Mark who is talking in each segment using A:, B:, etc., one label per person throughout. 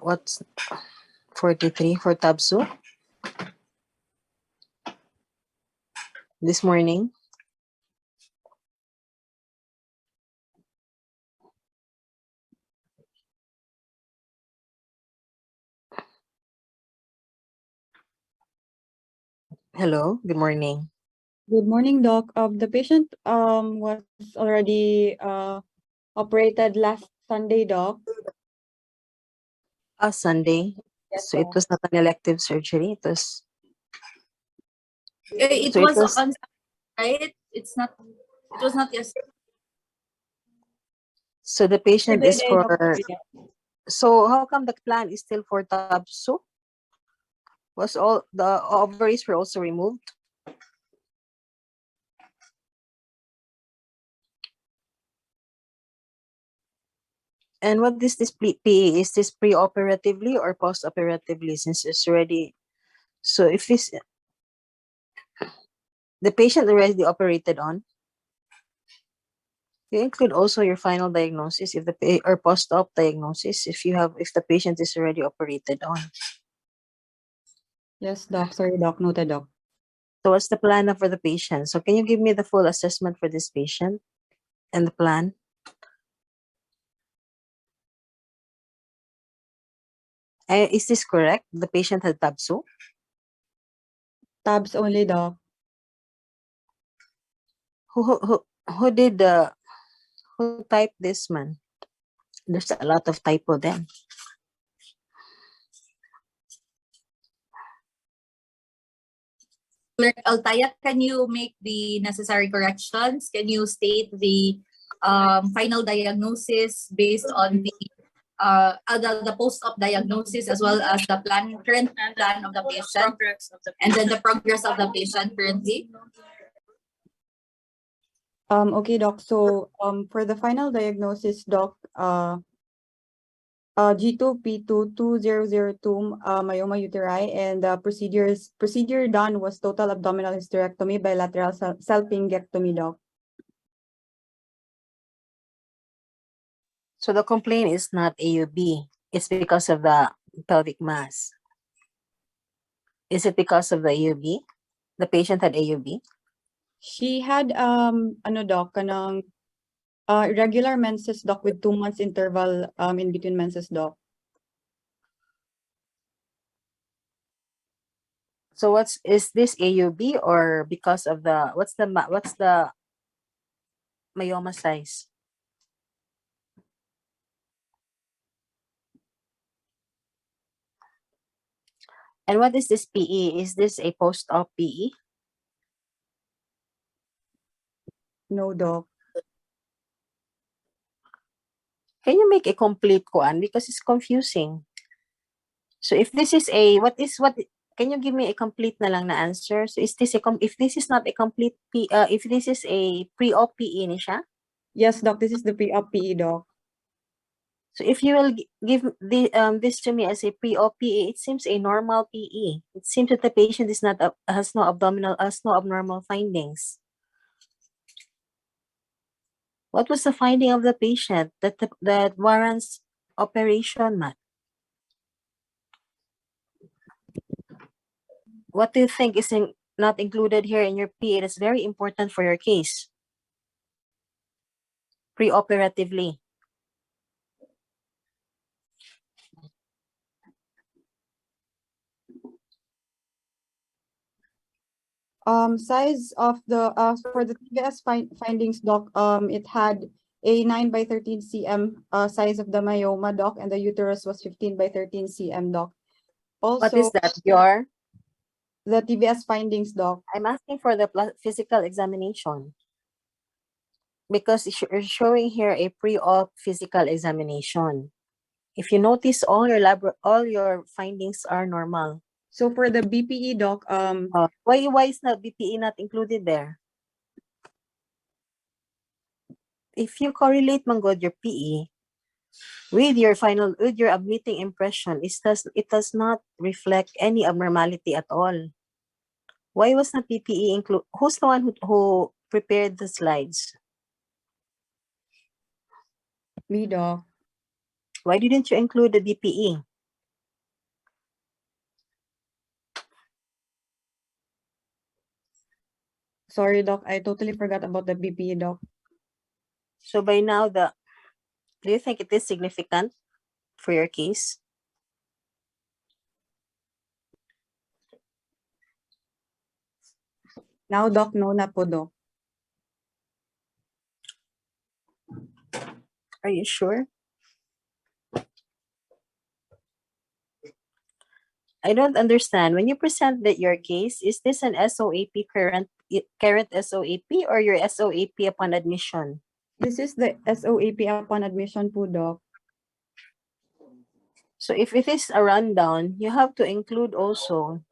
A: What's 43 for Tabsu this morning? Hello, good morning.
B: Good morning, Doc. The patient was already operated last Sunday, Doc.
A: Sunday.
B: Yes,
A: So it
B: Doc.
A: was not an elective surgery. It was.
C: It
A: So
C: was on, right? It was not yesterday.
A: So the patient is
B: Today,
A: for.
B: Doc.
A: So how come the plan is still for Tabsu? Was all the ovaries were also removed? And what is this PE? Is this pre-operatively or post-operatively? Since it's already. So if this, the patient already operated on, you include also your final diagnosis if the or post-op diagnosis if the patient is already operated on.
B: Yes, Doc. Sorry, Doc. Noted, Doc.
A: So what's the plan for the patient? So can you give me the full assessment for this patient and the plan? Is this correct? The patient had Tabsu?
B: Tabs only, Doc.
A: Who did who typed this, man? There's a lot of typo then.
C: Clerk Altaya, can you make the necessary corrections? Can you state the final diagnosis based on the post-op diagnosis as well as the current plan of the patient, and then the progress of the patient currently?
B: Okay, Doc. So for the final diagnosis, Doc, G2P2 2002 myoma uteri, and the procedure done was total abdominal hysterectomy bilateral salpingectomy, Doc.
A: So the complaint is not AUB. It's because of the pelvic mass. Is it because of the AUB? The patient had AUB?
B: She had Doc, irregular menses, Doc, with 2 months interval in between menses, Doc.
A: So is this AUB or because of what's the myoma size? And what is this PE? Is this a post-op PE?
B: No, Doc.
A: Can you make a complete one because it's confusing? So if this is can you give me a complete na lang na answer? So is this if this is not a complete if this is a pre-op PE ni siya?
B: Yes, Doc. This is the pre-op PE, Doc.
A: So if you will give this to me as a pre-op PE, it seems a normal PE. It seems that the patient has no abnormal findings. What was the finding of the patient that warrants operation, Matt? What do you think is not included here in your PA that's very important for your case? Pre-operatively.
B: Size of the for the TVS findings, Doc, it had a 9 by 13 cm size of the myoma, Doc, and the uterus was 15 by 13 cm, Doc. Also,
A: What is that?
B: the TVS findings, Doc?
A: I'm asking for the physical examination because you're showing here a pre-op physical examination. If you notice, all your findings are normal.
B: So for the BPE, Doc,
A: why is not BPE not included there? If you correlate manggod your PE with your admitting impression, it does not reflect any abnormality at all. Why was not PPE included? Who's the one who prepared the slides?
B: me, Doc.
A: Why didn't you include the BPE?
B: Sorry, Doc. I totally forgot about the BPE, Doc.
A: So by now, do you think it is significant for your case?
B: Now, Doc, no na po, Doc.
A: Are you sure? I don't understand. When you present your case, is this an SOAP current SOAP or your SOAP upon admission?
B: This is the SOAP upon admission po, Doc.
A: So if it is a rundown, you have to include also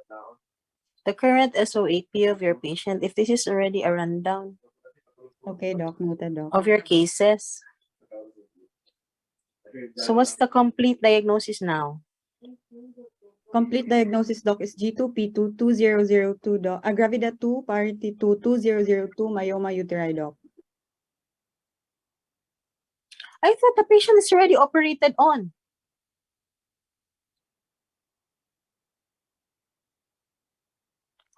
A: the current SOAP of your patient if this is already a rundown
B: Okay, Doc. Noted, Doc.
A: of your cases. So what's the complete diagnosis now?
B: Complete diagnosis, Doc, is G2P2 2002, Doc. Gravida 2, parity 2, 2002, myoma uteri, Doc.
A: I thought the patient is already operated on.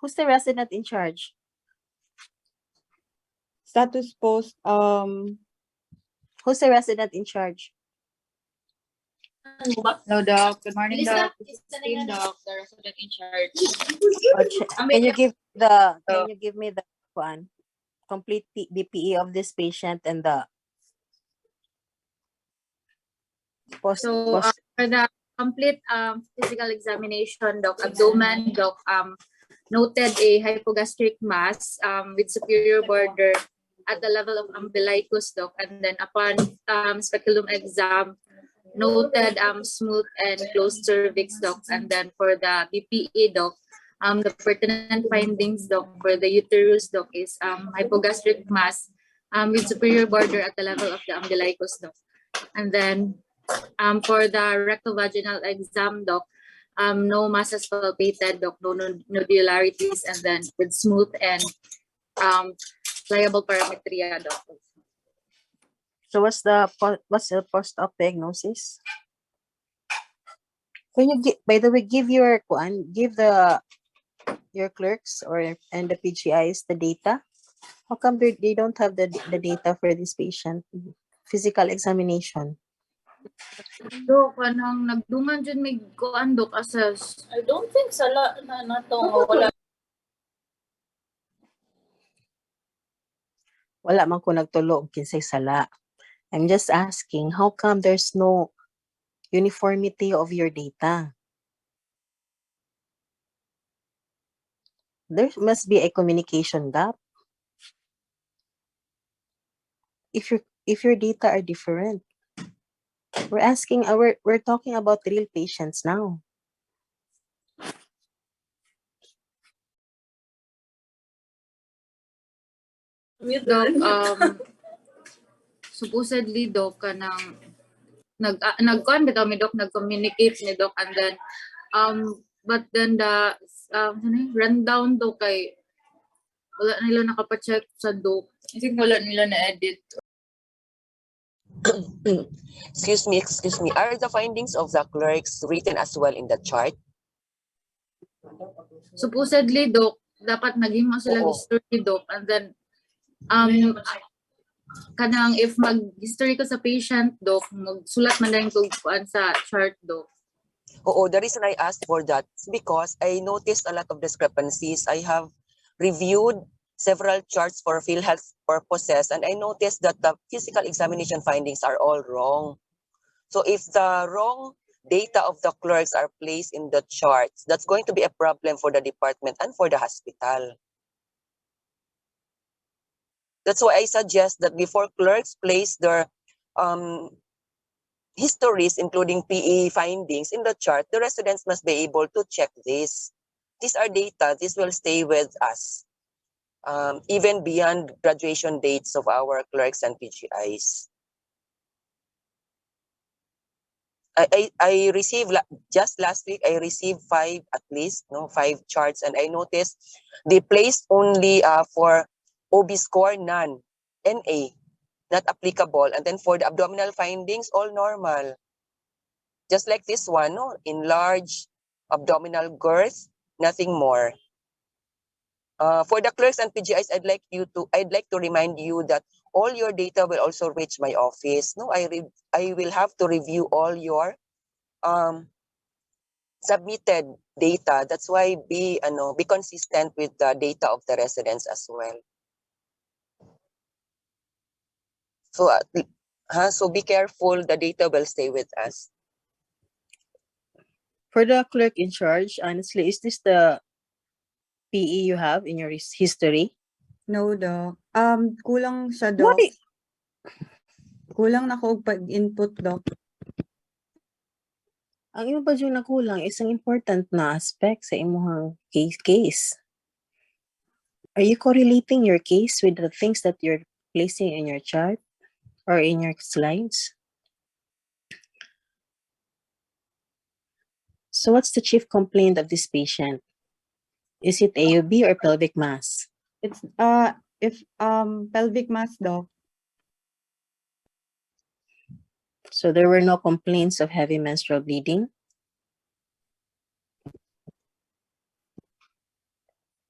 A: Who's the resident in charge?
B: Status post,
A: Who's the resident in charge?
C: No, Doc. Good morning, Doc. This is Christine, Doc, the resident in charge.
A: Can you give me the one complete BPE of this patient and the post?
C: So for the complete physical examination, Doc, abdomen, Doc, noted a hypogastric mass with superior border at the level of umbilicus, Doc, and then upon speculum exam, noted smooth and closed cervix, Doc, and then for the BPE, Doc, the pertinent findings, Doc, for the uterus, Doc, is hypogastric mass with superior border at the level of the umbilicus, Doc, and then for the rectovaginal exam, Doc, no masses palpated, Doc, no nodularities, and then with smooth and pliable parametria, Doc.
A: So what's the post-op diagnosis? Can you by the way, give your clerks and the PGIs the data? How come they don't have the data for this patient physical examination?
C: Dok, anang nagdungan dyan may kuan, Dok, assess.
D: I don't think sala na to wala.
A: Wala man ko nagtulo og kinsay sala. I'm just asking, how come there's no uniformity of your data? There must be a communication gap. If your data are different, we're talking about real patients now.
C: Dok, supposedly, Dok, kanang nagkuan bitaw mi, Dok, nag-communicate ni Dok, and then but then the rundown, Dok, kay wala nila nakapacheck sa Dok. I think wala nila na-edit.
E: Excuse me. Are the findings of the clerks written as well in the chart?
C: Supposedly, Dok, dapat naghimo sila
E: Oo.
C: history, Dok, and then kanang if mag-history ka sa patient, Dok, magsulat man lang kung kuan sa chart, Dok.
E: Oo, the reason I asked for that is because I noticed a lot of discrepancies. I have reviewed several charts for PhilHealth purposes, and I noticed that the physical examination findings are all wrong. So if the wrong data of the clerks are placed in the charts, that's going to be a problem for the department and for the hospital. That's why I suggest that before clerks place their histories, including PE findings in the chart, the residents must be able to check this. These are data, this will stay with us, even beyond graduation dates of our clerks and PGIs. I received, just last week, I received 5 charts, and I noticed they placed only for OB score, none, NA, not applicable. And then for the abdominal findings, all normal. Just like this one, no? Enlarged abdominal girth, nothing more. For the clerks and PGIs, I'd like to remind you that all your data will also reach my office. No, I will have to review all your submitted data. That's why be consistent with the data of the residents as well. So be careful. The data will stay with us.
A: For the clerk in charge, honestly, is this the PE you have in your history?
B: No, Doc. Kulang siya, Doc.
A: Why?
B: Kulang na ko pag-input, Doc.
A: Ang imo ba yung nakulang is ang important na aspect sa imong case. Are you correlating your case with the things that you're placing in your chart or in your slides? So what's the chief complaint of this patient? Is it AUB or pelvic mass?
B: It's pelvic mass, Doc.
A: So there were no complaints of heavy menstrual bleeding?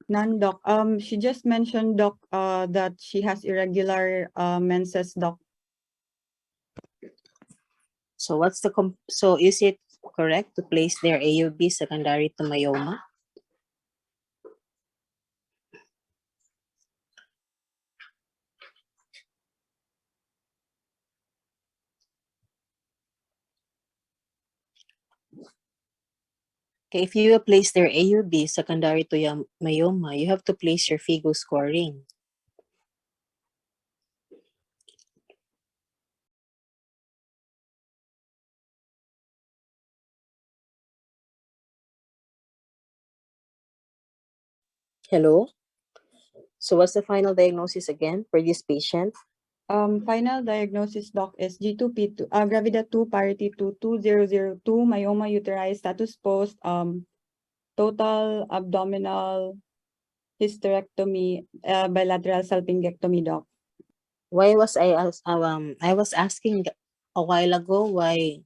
B: None, Doc. She just mentioned, Doc, that she has irregular menses, Doc.
A: So so is it correct to place their AUB secondary to myoma? Okay, if you place their AUB secondary to your myoma, you have to place your FIGO scoring. Hello? So what's the final diagnosis again for this patient?
B: Final diagnosis, Doc, is G2P2, Gravida 2, parity 22002, myoma uteri, status post, total abdominal hysterectomy, bilateral salpingectomy, Doc.
A: Why was I asking a while ago why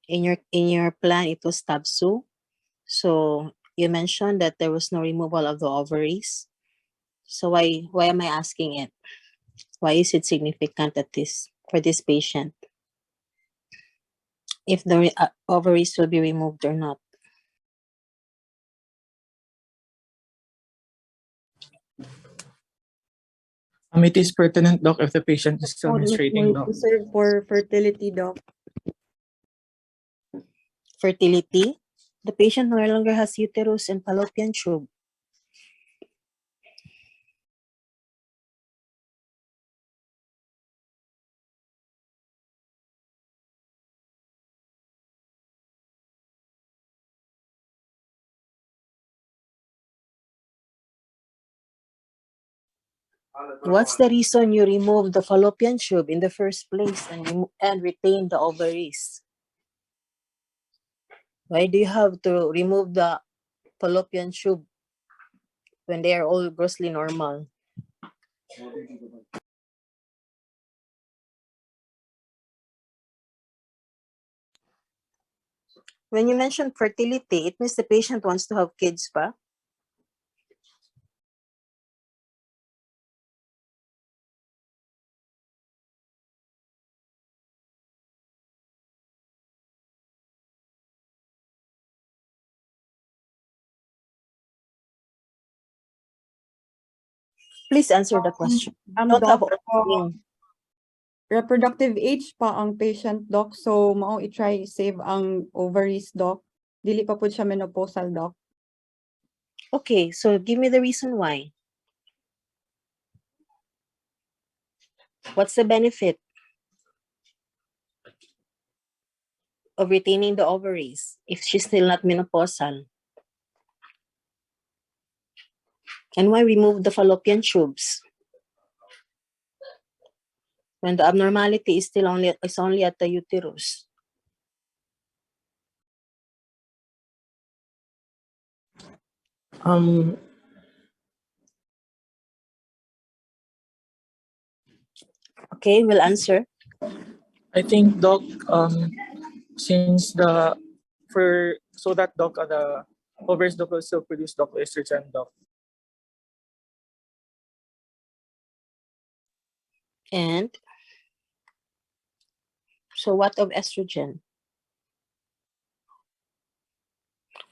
A: in your plan it was TABSU? So you mentioned that there was no removal of the ovaries. So why am I asking it? Why is it significant for this patient? If the ovaries will be removed or not?
F: It is pertinent, Doc, if the patient is still menstruating, Doc.
B: Serve for fertility, Doc.
A: Fertility? The patient no longer has uterus and fallopian tube. What's the reason you removed the fallopian tube in the first place and retained the ovaries? Why do you have to remove the fallopian tube when they are all grossly normal? When you mention fertility, it means the patient wants to have kids pa? Please answer the question. Don't have
B: Doc,
A: opening.
B: reproductive age pa ang patient, Doc. So, mao i-try save ang ovaries, Doc. Dili pa po siya menopausal, Doc.
A: Okay, so give me the reason why. What's the benefit of retaining the ovaries if she's still not menopausal? And why remove the fallopian tubes when the abnormality is only at the uterus? Okay, we'll answer.
F: I think, Doc, since the ovaries, Doc, will still produce, Doc, estrogen, Doc.
A: And so what of estrogen?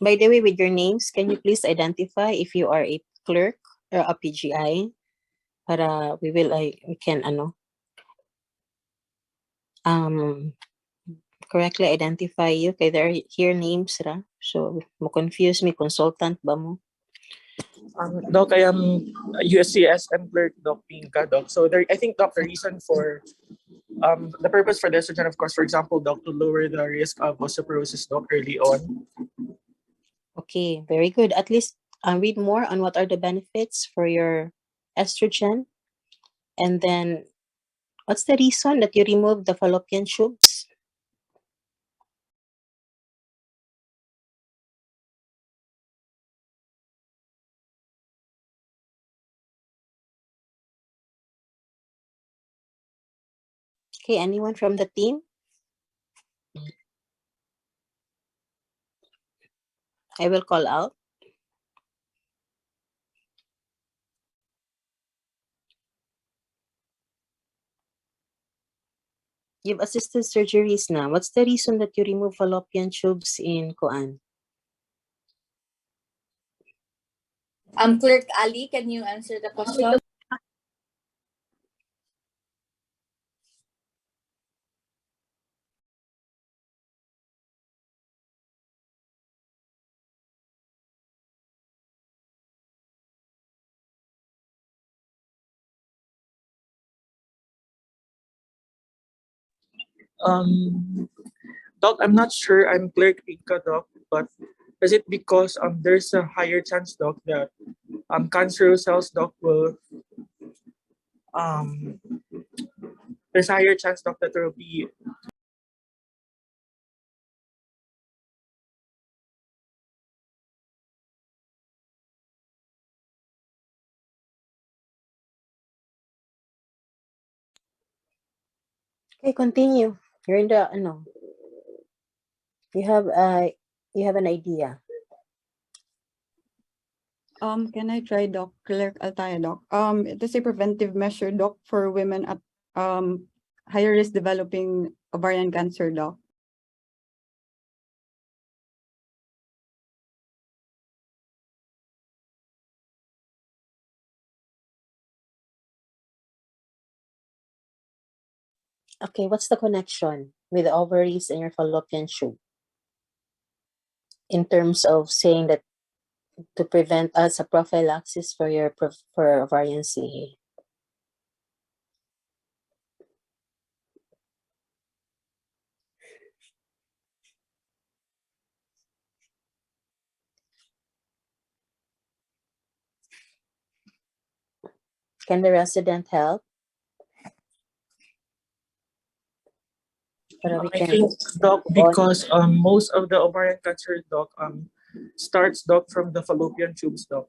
A: By the way, with your names, can you please identify if you are a clerk or a PGI? Para we can correctly identify you. Kaya there are here names ra. So mo confuse me, consultant ba mo?
F: Doc, I am USCSM clerk, Doc Pinka, Doc. So there, I think, Doc, the reason for the purpose for the estrogen, of course, for example, Doc, to lower the risk of osteoporosis, Doc, early on.
A: Okay, very good. At least read more on what are the benefits for your estrogen. And then what's the reason that you remove the fallopian tubes? Okay, anyone from the team? I will call out. You've assisted surgeries now. What's the reason that you remove fallopian tubes in Kuan?
C: Clerk Ali, can you answer the question?
F: Doc, I'm not sure. I'm clerk Pinka, Doc, but is it because there's a higher chance, Doc, that cancerous cells, Doc, will um there's a higher chance, Doc, that there will be
A: Okay, continue. You're in the you have an idea.
B: Can I try, Doc? Clerk Altaya, Doc. It is a preventive measure, Doc, for women at higher risk developing ovarian cancer, Doc.
A: Okay, what's the connection with the ovaries and your fallopian tube? In terms of saying that to prevent as a prophylaxis for your for ovarian CA. Can the resident help? Para we
F: I
A: can
F: think, Doc,
A: on.
F: because most of the ovarian cancer, Doc, starts, Doc, from the fallopian tubes, Doc.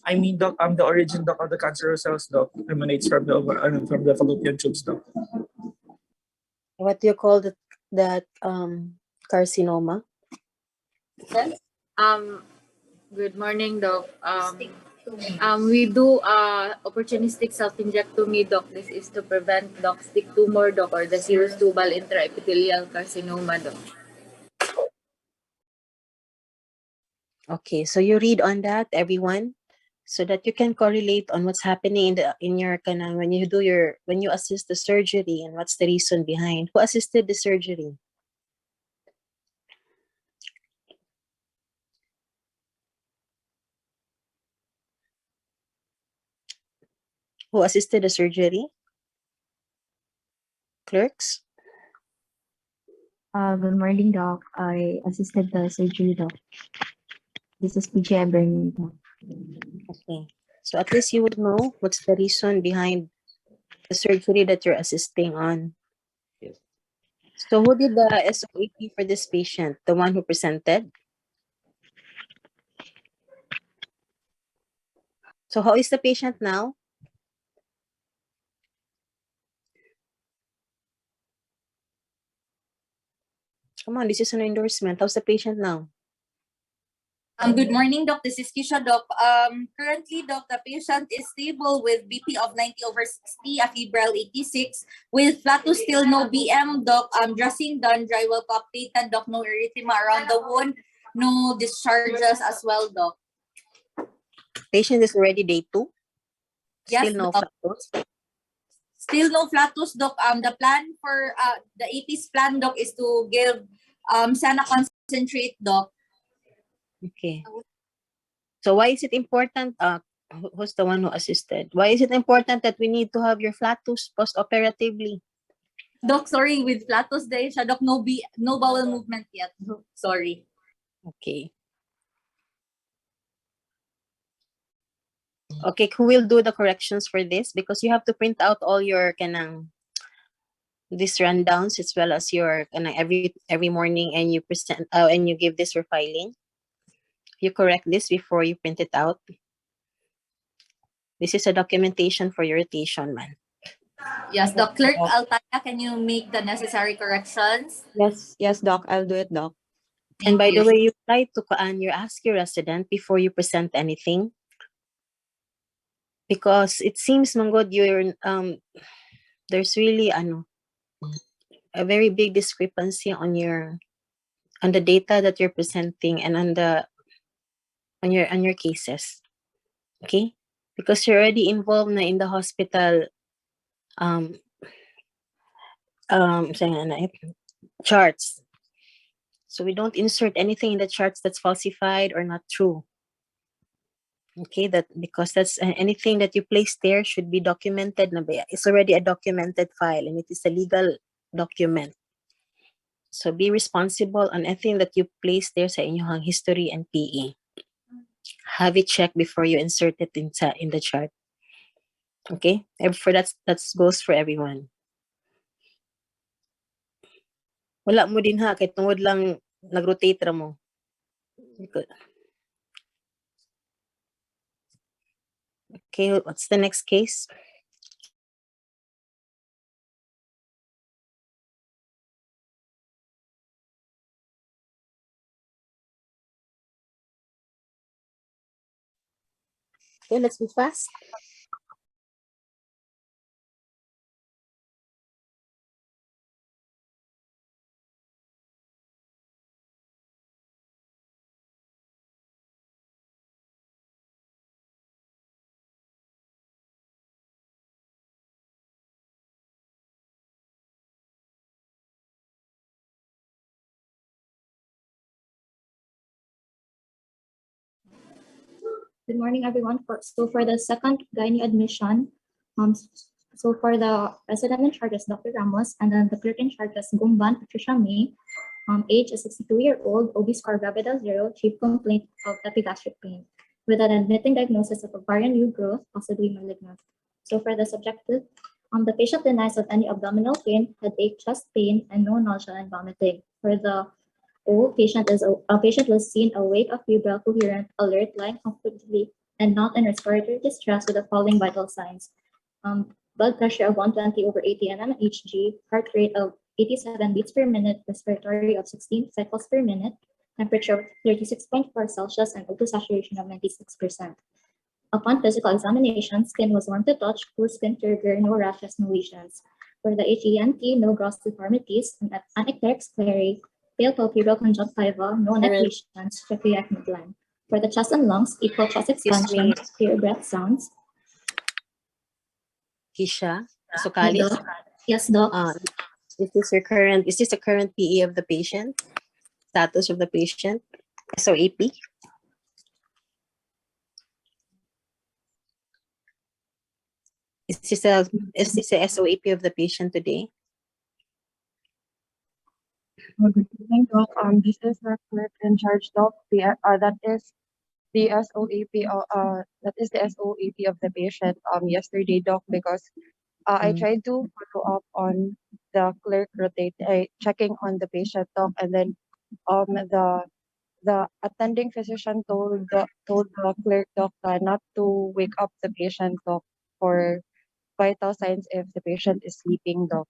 F: I mean, Doc, the origin, Doc, of the cancerous cells, Doc, emanates from from the fallopian tubes, Doc.
A: What do you call that carcinoma?
C: Yes. Good morning, Doc. We do opportunistic self-injectomy, Doc. This is to prevent, Doc, stick tumor, Doc, or the serous tubal intraepithelial carcinoma, Doc.
A: Okay, so you read on that, everyone, so that you can correlate on what's happening in your kanang when you assist the surgery and what's the reason behind who assisted the surgery. Who assisted the surgery? Clerks?
G: Good morning, Doc. I assisted the surgery, Doc. This is PJ Bernie, Doc.
A: Okay. So at least you would know what's the reason behind the surgery that you're assisting on.
F: Yes.
A: So who did the SOAP for this patient? The one who presented? So how is the patient now? Come on, this is an endorsement. How's the patient now?
C: Good morning, Doc. This is Kisha, Doc. Currently, Doc, the patient is stable with BP of 90/60, a febrile 86, with flatus still no BM, Doc. Dressing done, dry well palpated, Doc. No erythema around the wound, no discharges as well, Doc.
A: Patient is already day 2.
C: Yes,
A: Still no
C: Doc.
A: flatus.
C: Still no flatus, Doc. The plan for the AP's plan, Doc, is to give Sana concentrate, Doc.
A: Okay. So why is it important? Who's the one who assisted? Why is it important that we need to have your flatus post-operatively?
C: Doc, sorry, with flatus day siya, Doc, no bowel movement yet. Sorry.
A: Okay. Okay, who will do the corrections for this? Because you have to print out all your these rundowns as well as your every morning, and you present and you give this for filing. You correct this before you print it out. This is a documentation for your rotation, man.
C: Yes, Doc. Clerk Altaya, can you make the necessary corrections?
B: Yes, Doc. I'll do it, Doc.
A: And by the
C: you.
A: way, you try to you ask your resident before you present anything, because it seems, Manggod, you're there's really a very big discrepancy on the data that you're presenting and on your cases. Okay? Because you're already involved na in the hospital charts. So we don't insert anything in the charts that's falsified or not true. Okay, that because that's anything that you place there should be documented. It's already a documented file and it is a legal document. So be responsible on anything that you place there sa inyong history and PE. Have it checked before you insert it in the chart. Okay, for that goes for everyone. Wala mo din ha, kay tungod lang nag-rotate ra mo. Okay, what's the next case? Okay, let's be fast.
H: Good morning, everyone. For the second gynae admission, so for the resident in charge is Dr. Ramos, and then the clerk in charge is Gumban Patricia May. Age is 62-year-old, OB score gravida 0, chief complaint of epigastric pain, with an admitting diagnosis of ovarian new growth, possibly malignant. So for the subjective, the patient denies of any abdominal pain, headache, chest pain, and no nausea and vomiting. For the patient was seen awake, febrile, coherent, alert, lying comfortably, and not in respiratory distress with the following vital signs: blood pressure of 120/80 mmHg, heart rate of 87 beats per minute, respiratory of 16 cycles per minute, temperature of 36.4 Celsius, and O2 saturation of 96%. Upon physical examination, skin was warm to touch, cool skin turgor, no rashes, no lesions. For the HENT, no gross deformities, and anecteric sclerae, pale palpebral conjunctiva, no neck lesions, tracheatic midline. For the chest and lungs, equal chest expansion, clear breath sounds.
A: Kisha, Sukalis?
H: Yes, Doc.
A: Is this the current PE of the patient? Status of the patient? SOAP? Is this a SOAP of the patient today?
I: Good evening, Doc. This is the clerk in charge, Doc. That is the SOAP. That is the SOAP of the patient. Yesterday, Doc, because I tried to follow up on the clerk checking on the patient, Doc, and then the attending physician told the clerk, Doc, not to wake up the patient, Doc, for vital signs if the patient is sleeping, Doc.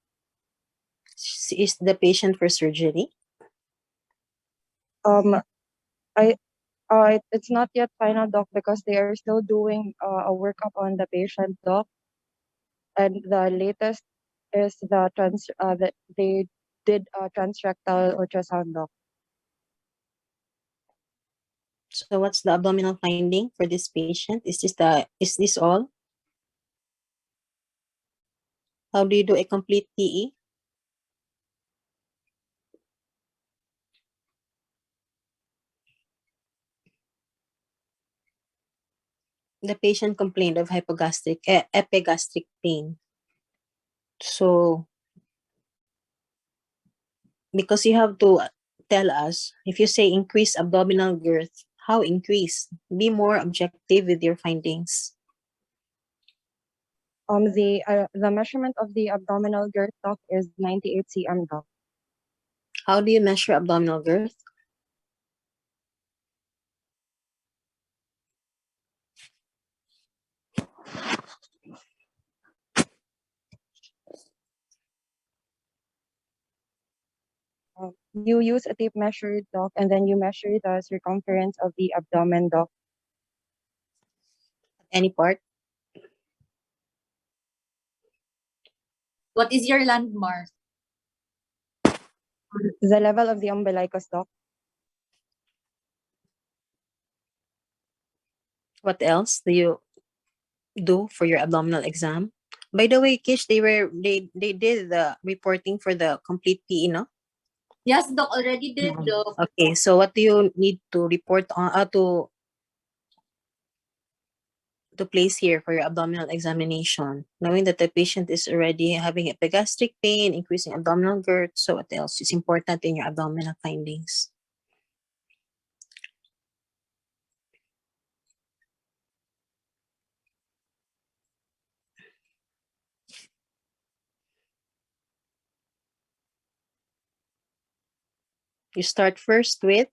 A: Is the patient for surgery?
I: I it's not yet final, doc, because they are still doing a workup on the patient, doc, and the latest is that they did a transrectal ultrasound, doc.
A: So what's the abdominal finding for this patient? Is this all? How do you do a complete PE? The patient complained of epigastric pain. So, because you have to tell us, if you say increase abdominal girth, how increase? Be more objective with your findings.
I: The measurement of the abdominal girth, doc, is 98 cm, doc.
A: How do you measure abdominal girth?
I: You use a tape measure, doc, and then you measure the circumference of the abdomen, doc.
A: Any part?
C: What is your landmark?
I: The level of the umbilicus, doc.
A: What else do you do for your abdominal exam? By the way, Kish, they did the reporting for the complete PE, no?
C: Yes, Doc, already did.
A: Okay, so what do you need to report on to place here for your abdominal examination, knowing that the patient is already having epigastric pain, increasing abdominal girth? So what else is important in your abdominal findings? You start first with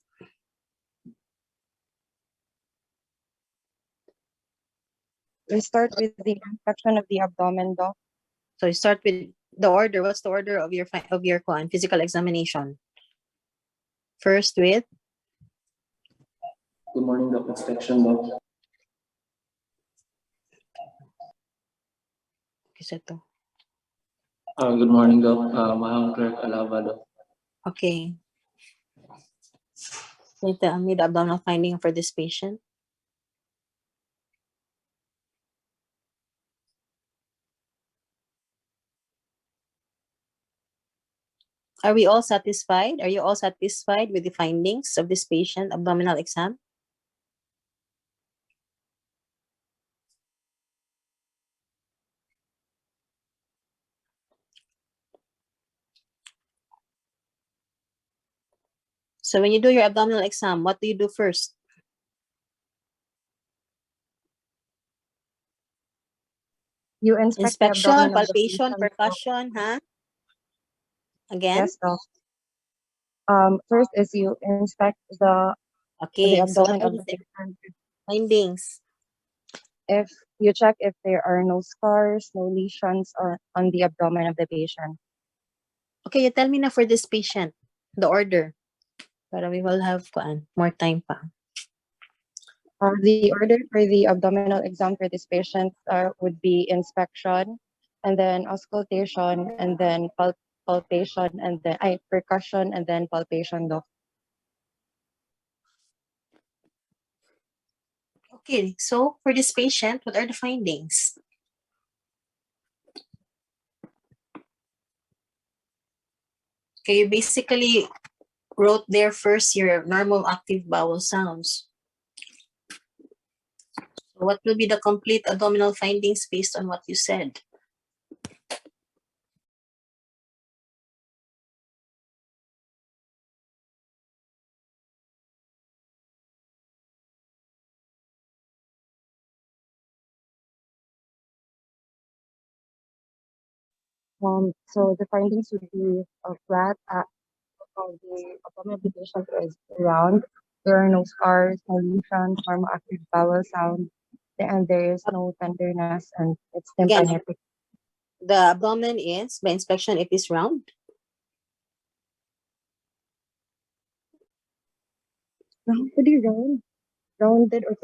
I: We start with the inspection of the abdomen, doc.
A: so you start with the order. What's the order of your physical examination? First with
J: Good morning, Doc. Inspection, Doc.
A: Kiseto.
J: Good morning, Doc. Mahang Clerk Alava, Doc.
A: Okay. Can you tell me the abdominal finding for this patient? Are we all satisfied? Are you all satisfied with the findings of this patient abdominal exam? So when you do your abdominal exam, what do you do first?
I: You inspect the
A: Inspection,
I: abdomen of the
A: palpation,
I: patient, doc.
A: percussion, huh? Again?
I: Yes, doc. First is you inspect the
A: Okay, so what
I: abdomen
A: are
I: of
A: the
I: the patient.
A: findings?
I: If you check if there are no scars, no lesions on the abdomen of the patient.
A: Okay, you tell me na for this patient, the order. Para we will have more time pa.
I: The order for the abdominal exam for this patient would be inspection, and then auscultation, and then palpation, and then percussion, and then palpation, doc.
A: Okay, so for this patient, what are the findings? Okay, you basically wrote there first your normal active bowel sounds. So what will be the complete abdominal findings based on what you said?
I: So the findings would be flat. The abdomen of the patient is round. There are no scars, no lesions, normal active bowel sound, and there is no tenderness, and it's
A: Again,
I: tympanic.
A: the abdomen is, by inspection, it is round.
I: Pretty rounded or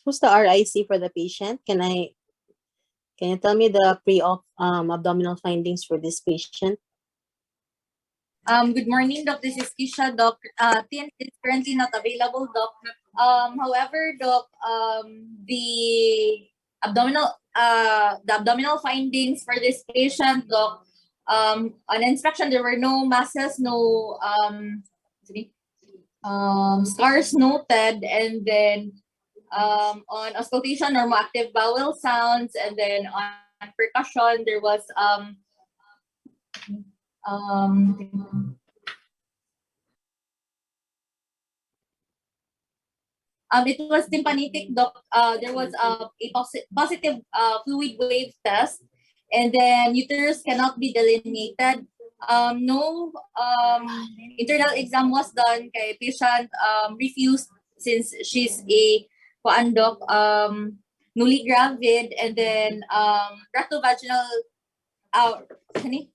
A: Who's the RIC for the patient? Can you tell me the pre-op abdominal findings for this patient?
C: Good morning, Doc. This is Kisha. Doc, TN is currently not available, Doc. However, Doc, the abdominal findings for this patient, Doc, on inspection there were no masses, no scars noted, and then on auscultation, normoactive bowel sounds, and then on percussion there was it was tympanitic, Doc. There was a positive fluid wave test, and then uterus cannot be delineated. No internal exam was done. Kay patient refused since she's a Doc, newly gravid, and then rectovaginal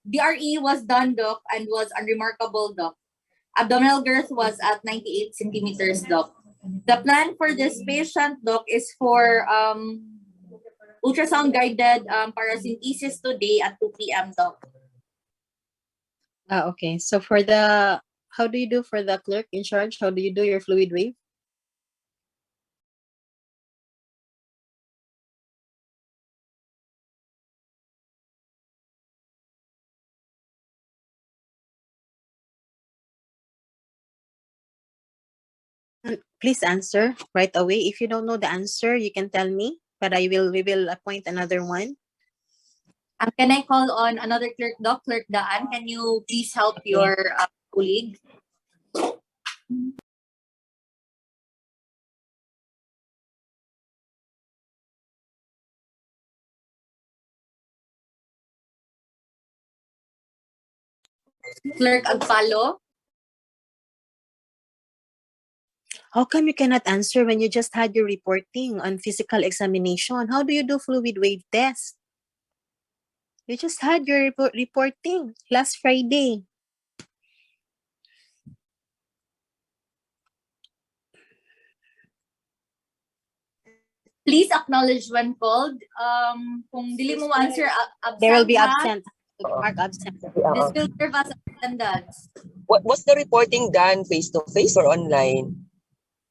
C: DRE was done, Doc, and was unremarkable, Doc. Abdominal girth was at 98 centimeters, Doc. The plan for this patient, Doc, is for ultrasound guided paracentesis today at 2 p.m., Doc.
A: Okay. So how do you do for the clerk in charge? How do you do your fluid wave? Please answer right away. If you don't know the answer, you can tell me, but we will appoint another one.
C: Can I call on another clerk, Doc? Clerk Daan, can you please help your colleague? Clerk Agpalo?
A: How come you cannot answer when you just had your reporting on physical examination? How do you do fluid wave test? You just had your reporting last Friday.
C: Please acknowledge when called. Kung dili mo answer, absent.
A: There will be
C: ha?
A: absent. Mark absent.
C: This will serve as attendance.
E: What was the reporting done face to face or online?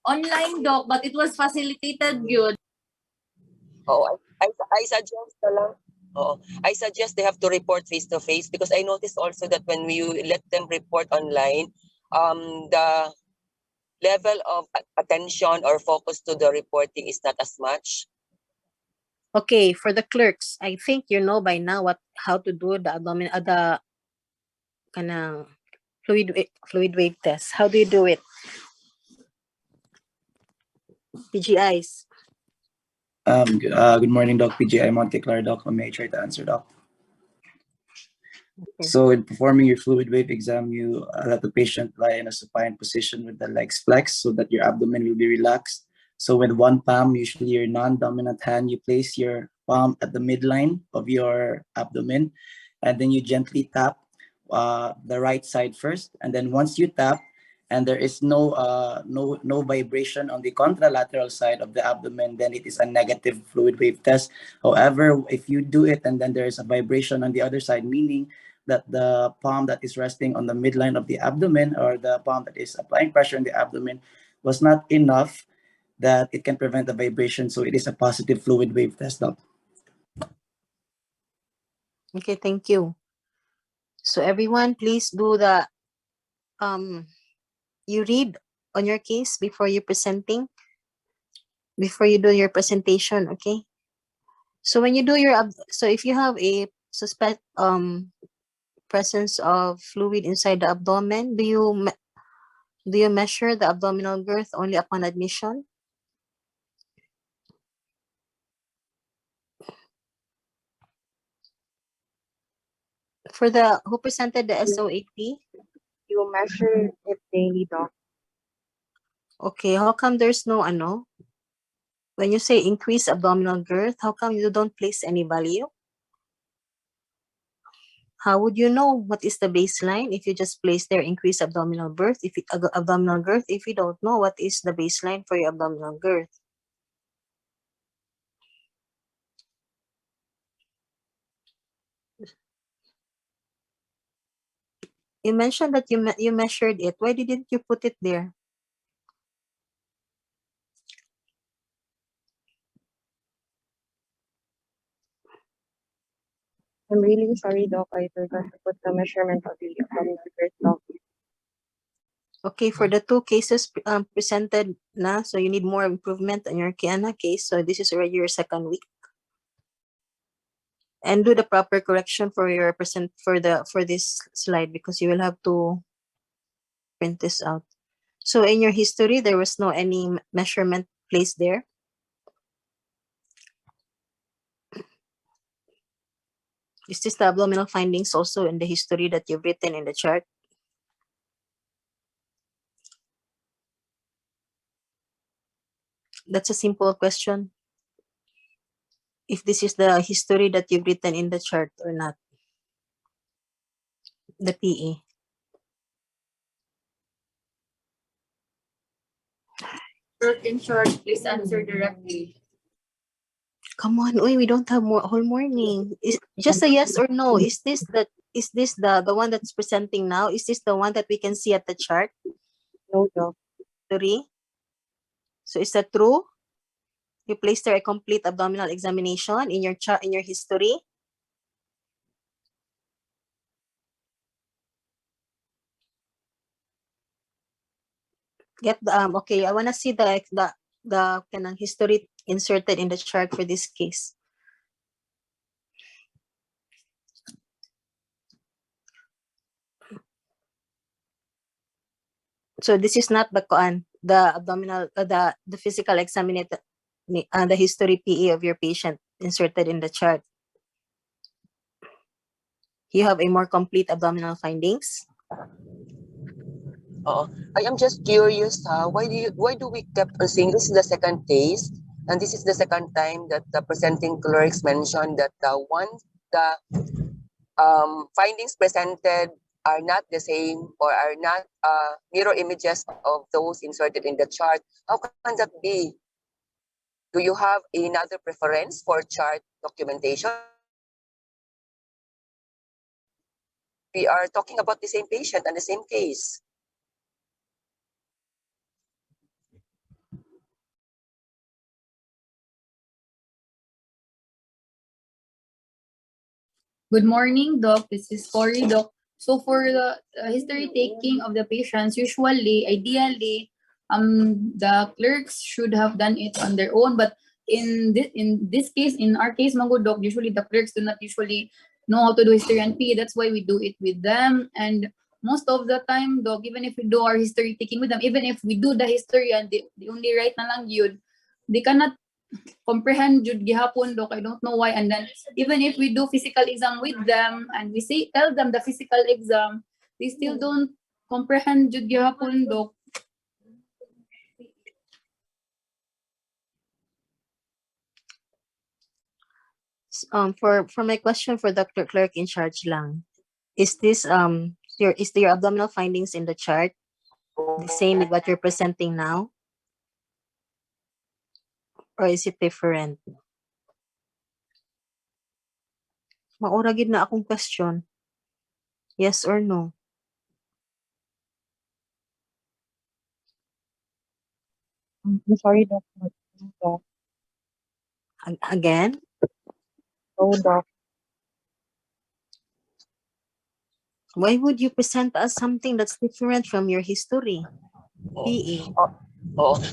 C: Online, Doc, but it was facilitated yun.
E: Oh, I suggest na lang. Oo. I suggest they have to report face to face because I noticed also that when you let them report online, the level of attention or focus to the reporting is not as much.
A: Okay, for the clerks, I think you know by now how to do the abdominal the kanang fluid wave test. How do you do it? PGIs.
K: Good morning, Doc. PGI Monte Claro, Doc. May I try to answer, Doc?
A: Okay.
K: So in performing your fluid wave exam, you let the patient lie in a supine position with the legs flexed so that your abdomen will be relaxed. So with one palm, usually your non-dominant hand, you place your palm at the midline of your abdomen, and then you gently tap the right side first. And then once you tap, and there is no vibration on the contralateral side of the abdomen, then it is a negative fluid wave test. However, if you do it and then there is a vibration on the other side, meaning that the palm that is resting on the midline of the abdomen or the palm that is applying pressure in the abdomen was not enough that it can prevent the vibration. So it is a positive fluid wave test, Doc.
A: Okay, thank you. So everyone, please do the you read on your case before you do your presentation, okay? So when you do so if you have a suspect presence of fluid inside the abdomen, do you measure the abdominal girth only upon admission? For who presented the SOAP?
I: you measure it daily, Doc.
A: Okay, how come there's no when you say increase abdominal girth, how come you don't place any value? How would you know what is the baseline if you just place there increased abdominal girth? Abdominal girth, if you don't know what is the baseline for your abdominal girth? You mentioned that you measured it. Why didn't you put it there?
I: I'm really sorry, Doc. I forgot to put the measurement of the abdominal girth, Doc.
A: Okay, for the two cases presented na, so you need more improvement on your Kiana case. So this is already your second week. And do the proper correction for your for this slide, because you will have to print this out. So in your history, there was no any measurement placed there. Is this the abdominal findings also in the history that you've written in the chart? That's a simple question. If this is the history that you've written in the chart or not. The PE.
C: Clerk in charge, please answer directly.
A: Come on, we don't have more whole morning. Is just a yes or no. Is this the one that's presenting now? Is this the one that we can see at the chart?
I: No, Doc.
A: 3. So is that true? You placed there a complete abdominal examination in your chart, in your history. Get the okay. I wanna see the kanang history inserted in the chart for this case. So this is not the abdominal, the physical examination, the history PE of your patient inserted in the chart. You have a more complete abdominal findings.
E: I am just curious, why do we kept on saying this is the second case, and this is the second time that the presenting clerks mentioned that the findings presented are not the same or are not mirror images of those inserted in the chart. How can that be? Do you have another preference for chart documentation? We are talking about the same patient and the same case.
L: Good morning, Doc. This is Cory, Doc. So for the history taking of the patients, usually, ideally, the clerks should have done it on their own. But in this case, in our case, Mango Doc, usually the clerks do not usually know how to do history and PE. That's why we do it with them. And most of the time, Doc, even if we do our history taking with them, even if we do the history and they only write na lang yun, they cannot comprehend jud gihapon, Doc. I don't know why. And then even if we do physical exam with them and we tell them the physical exam, they still don't comprehend jud gihapon, Doc.
A: For my question for Dr. Clerk in charge lang, is this your abdominal findings in the chart the same with what you're presenting now, or is it different? Maura gid na akong question. Yes or no?
I: I'm sorry, Doc. But no, Doc.
A: Again?
I: No, Doc.
A: Why would you present us something that's different from your history? PE.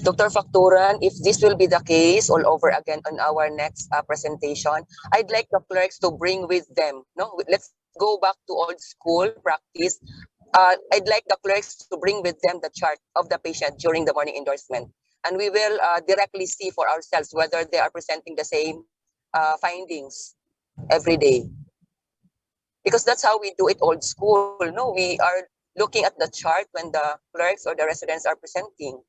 E: Dr. Facturan, if this will be the case all over again on our next presentation, I'd like the clerks to bring with them. No, let's go back to old school practice. I'd like the clerks to bring with them the chart of the patient during the morning endorsement, and we will directly see for ourselves whether they are presenting the same findings every day. Because that's how we do it old school. No, we are looking at the chart when the clerks or the residents are presenting.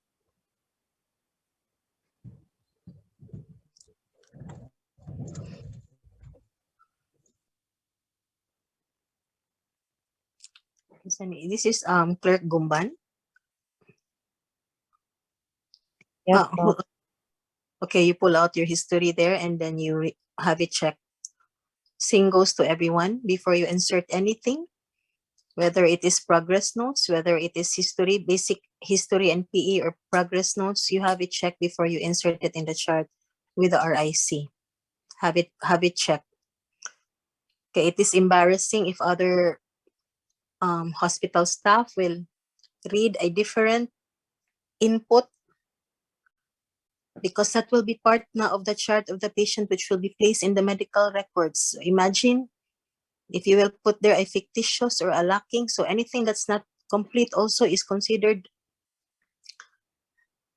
A: This is Clerk Gumban.
I: Yes,
A: Ah, okay, you pull out your history there and then you have it checked. Same goes to everyone before you insert anything, whether it is progress notes, whether it is history, basic history and PE or progress notes, you have it checked before you insert it in the chart with the RIC. Have it checked. Okay, it is embarrassing if other hospital staff will read a different input, because that will be part na of the chart of the patient which will be placed in the medical records. So imagine if you will put there a fictitious or a lacking, so anything that's not complete also is considered.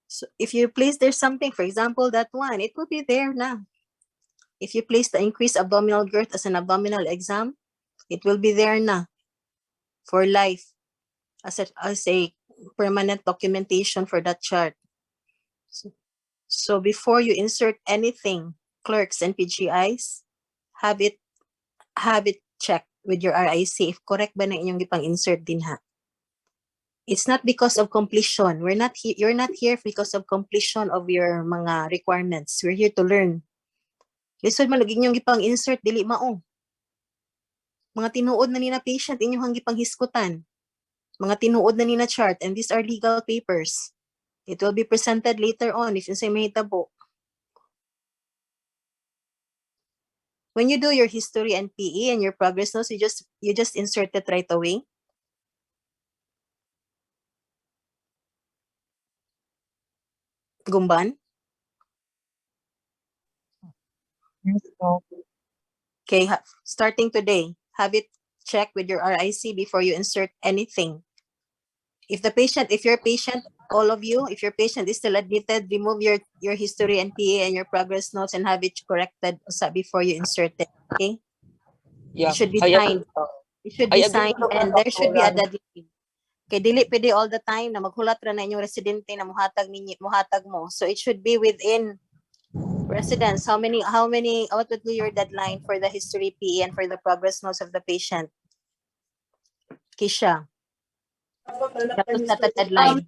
A: So if you place there something, for example, that one, it will be there na. If you place the increased abdominal girth as an abdominal exam, it will be there na for life as a permanent documentation for that chart. So before you insert anything, clerks and PGIs, have it checked with your RIC if correct ba na inyong ipang-insert din ha. It's not because of completion. You're not here because of completion of your mga requirements. We're here to learn. Lisod man lagi inyong ipang-insert dili mao. Mga tinuod na ni na patient inyong gipang hiskutan. Mga tinuod na ni na chart, and these are legal papers. It will be presented later on if unsay mahitabo. When you do your history and PE and your progress notes, you just insert it right away. Gumban?
I: yes, Doc.
A: Okay, starting today, have it checked with your RIC before you insert anything. If your patient, all of you, if your patient is still admitted, remove your history and PA and your progress notes and have it corrected before you insert it. Okay?
E: Yeah.
A: It should be
E: I
A: signed. It should be
E: I agree
A: signed
E: with
A: and there should be a deadline. Okay, dili pwede all the time na maghulat ra na inyong residente na muhatag mo. So it should be within residents. What would be your deadline for the history PE and for the progress notes of the patient? Kisha. That was not a deadline.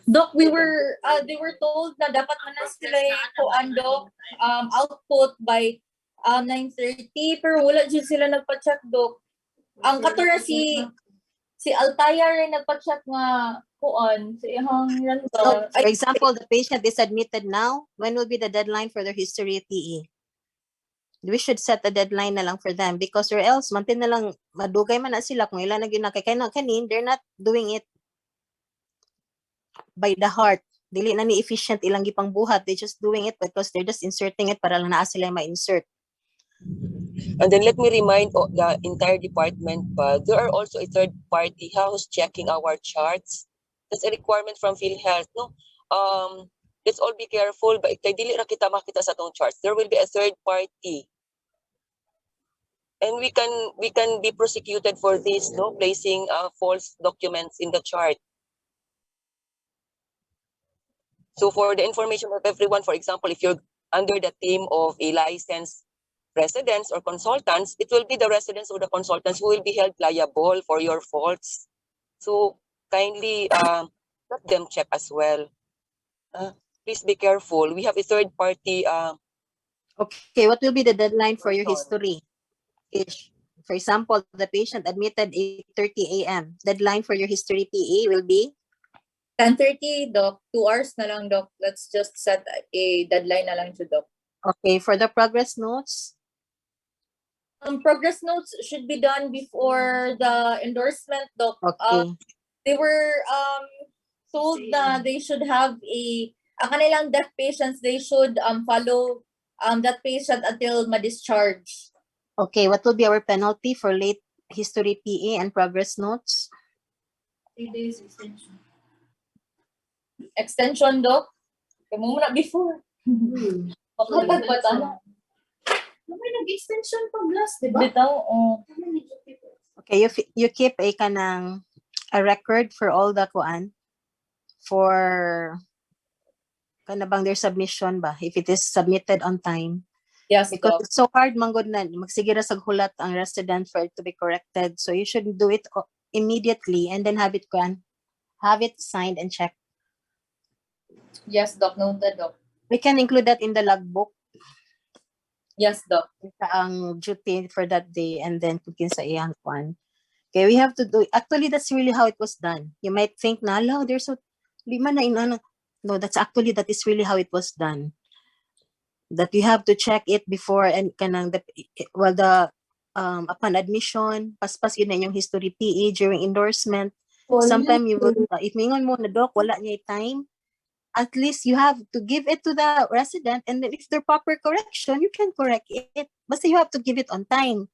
C: Doc, they were told na dapat man na sila kuan, Doc, output by 9:30, pero wala dyan sila nagpa-check, Doc. Ang katura si Altaya rin nagpa-check nga kuan sa ihang
A: So, for example, the patient is admitted now. When will be the deadline for their history PE? We should set a deadline na lang for them, because or else mantin na lang madugay man na sila kung ilan na ginakay kanin, they're not doing it by the heart. Dili na ni efficient ilang gipang buhat. They're just doing it because they're just inserting it para lang naa sila ma-insert.
E: And then let me remind the entire department, but there are also a third party who's checking our charts. That's a requirement from PhilHealth. No, let's all be careful. But kay dili ra kita makita sa tong charts, there will be a third party, and we can be prosecuted for this. No, placing false documents in the chart. So for the information of everyone, for example, if you're under the team of a licensed residents or consultants, it will be the residents or the consultants who will be held liable for your faults. So kindly let them check as well. Please be careful. We have a third party.
A: Okay, what will be the deadline for your history? For example, the patient admitted 8:30 a.m. Deadline for your history PE will be
C: 10:30, Doc. 2 hours na lang, Doc. Let's just set a deadline na lang to, Doc.
A: okay. For the progress notes,
C: progress notes should be done before the endorsement, Doc.
A: okay.
C: They were told na they should have ang kanilang deaf patients, they should follow that patient until ma-discharge.
A: Okay, what will be our penalty for late history PE and progress notes?
C: 3 days extension. Extension, Doc? Kaya mo muna before. Makatag pa tayo. May nag-extension pa last, di ba? Bitaw,
A: Okay, you keep a record for all the kuan for kanabang their submission ba, if it is submitted on time.
C: Yes,
A: Because
C: Doc.
A: it's so hard manggod na magsige ra sag hulat ang resident for it to be corrected. So you should do it immediately and then have it signed and checked.
C: Yes, Doc. Noted, Doc.
A: We can include that in the logbook.
C: Yes, Doc.
A: Ang duty for that day and then kung kinsa iyang kwan. Okay, we have to do, actually that's really how it was done. You might think na, there's so, lima na inana. No, that is really how it was done. That you have to check it before and kanang upon admission, paspas yun na yung history PE during endorsement. Sometimes you will, if mingon mo na doc, wala niya time, at least you have to give it to the resident, and then if there proper correction, you can correct it. Basta you have to give it on time.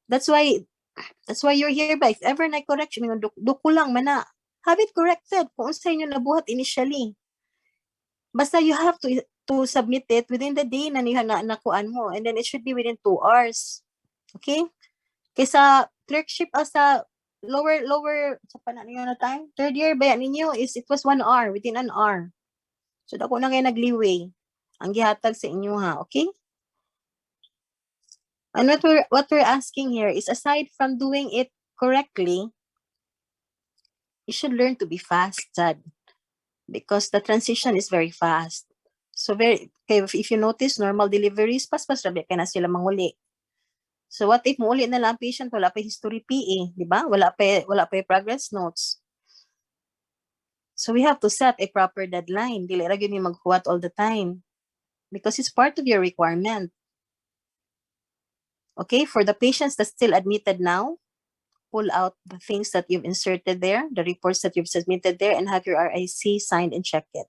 A: That's why you're here ba. If ever na correction, mingon duko lang man na, have it corrected kung sa inyo nabuhat initially. Basta you have to submit it within the day na nakuan mo, and then it should be within 2 hours. Okay? Kaysa clerkship sa lower sa paano niyo na time, third year ba ninyo is it was 1 hour, within an hour. So dako na kayo nagliway ang gihatag sa inyo ha, okay? And what we're asking here is, aside from doing it correctly, you should learn to be fast, Sad, because the transition is very fast. So if you notice, normal deliveries, paspas rabi kaya na sila manguli. So what if muli na lang patient, wala pa history PE, di ba? Wala pa progress notes. So we have to set a proper deadline. Dili ra gyud mi maghuwat all the time, because it's part of your requirement. Okay, for the patients that's still admitted now, pull out the things that you've inserted there, the reports that you've submitted there, and have your RIC signed and check it.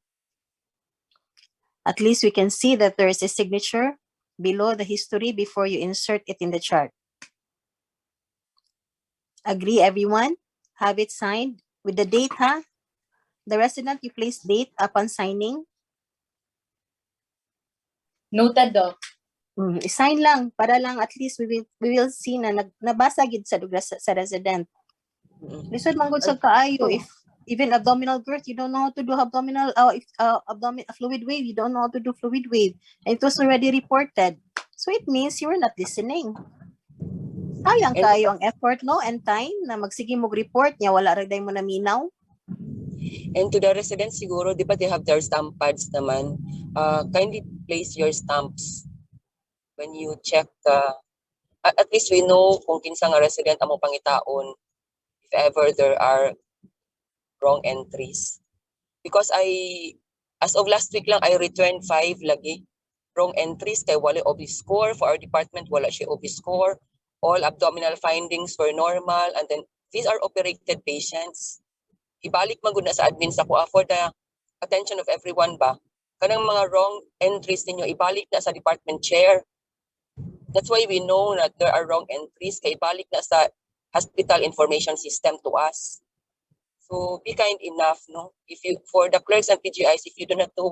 A: At least we can see that there is a signature below the history before you insert it in the chart. Agree, everyone? Have it signed with the date, huh? The resident, you place date upon signing.
C: Noted, Doc.
A: Sign lang, para lang at least we will see na nabasa gid sa resident. Lisod manggod sa kaayo, if even abdominal birth, you don't know how to do abdominal, fluid wave, you don't know how to do fluid wave, and it was already reported. So it means you were not listening. Sayang kayo ang effort, no, and time na magsige mo report niya, wala ra day mo naminaw.
E: And to the residents siguro, di ba they have their stamp pads naman, kindly place your stamps when you check at least we know kung kinsa nga resident amo pangitaon if ever there are wrong entries. Because as of last week lang, I returned 5 lagi wrong entries kay wala OB score. For our department, wala siya OB score. All abdominal findings were normal, and then these are operated patients. Ibalik magud na sa admin sa kuha for the attention of everyone ba. Kanang mga wrong entries ninyo, ibalik na sa department chair. That's why we know that there are wrong entries kay ibalik na sa hospital information system to us. So be kind enough, no? If you, for the clerks and PGIs, if you do not know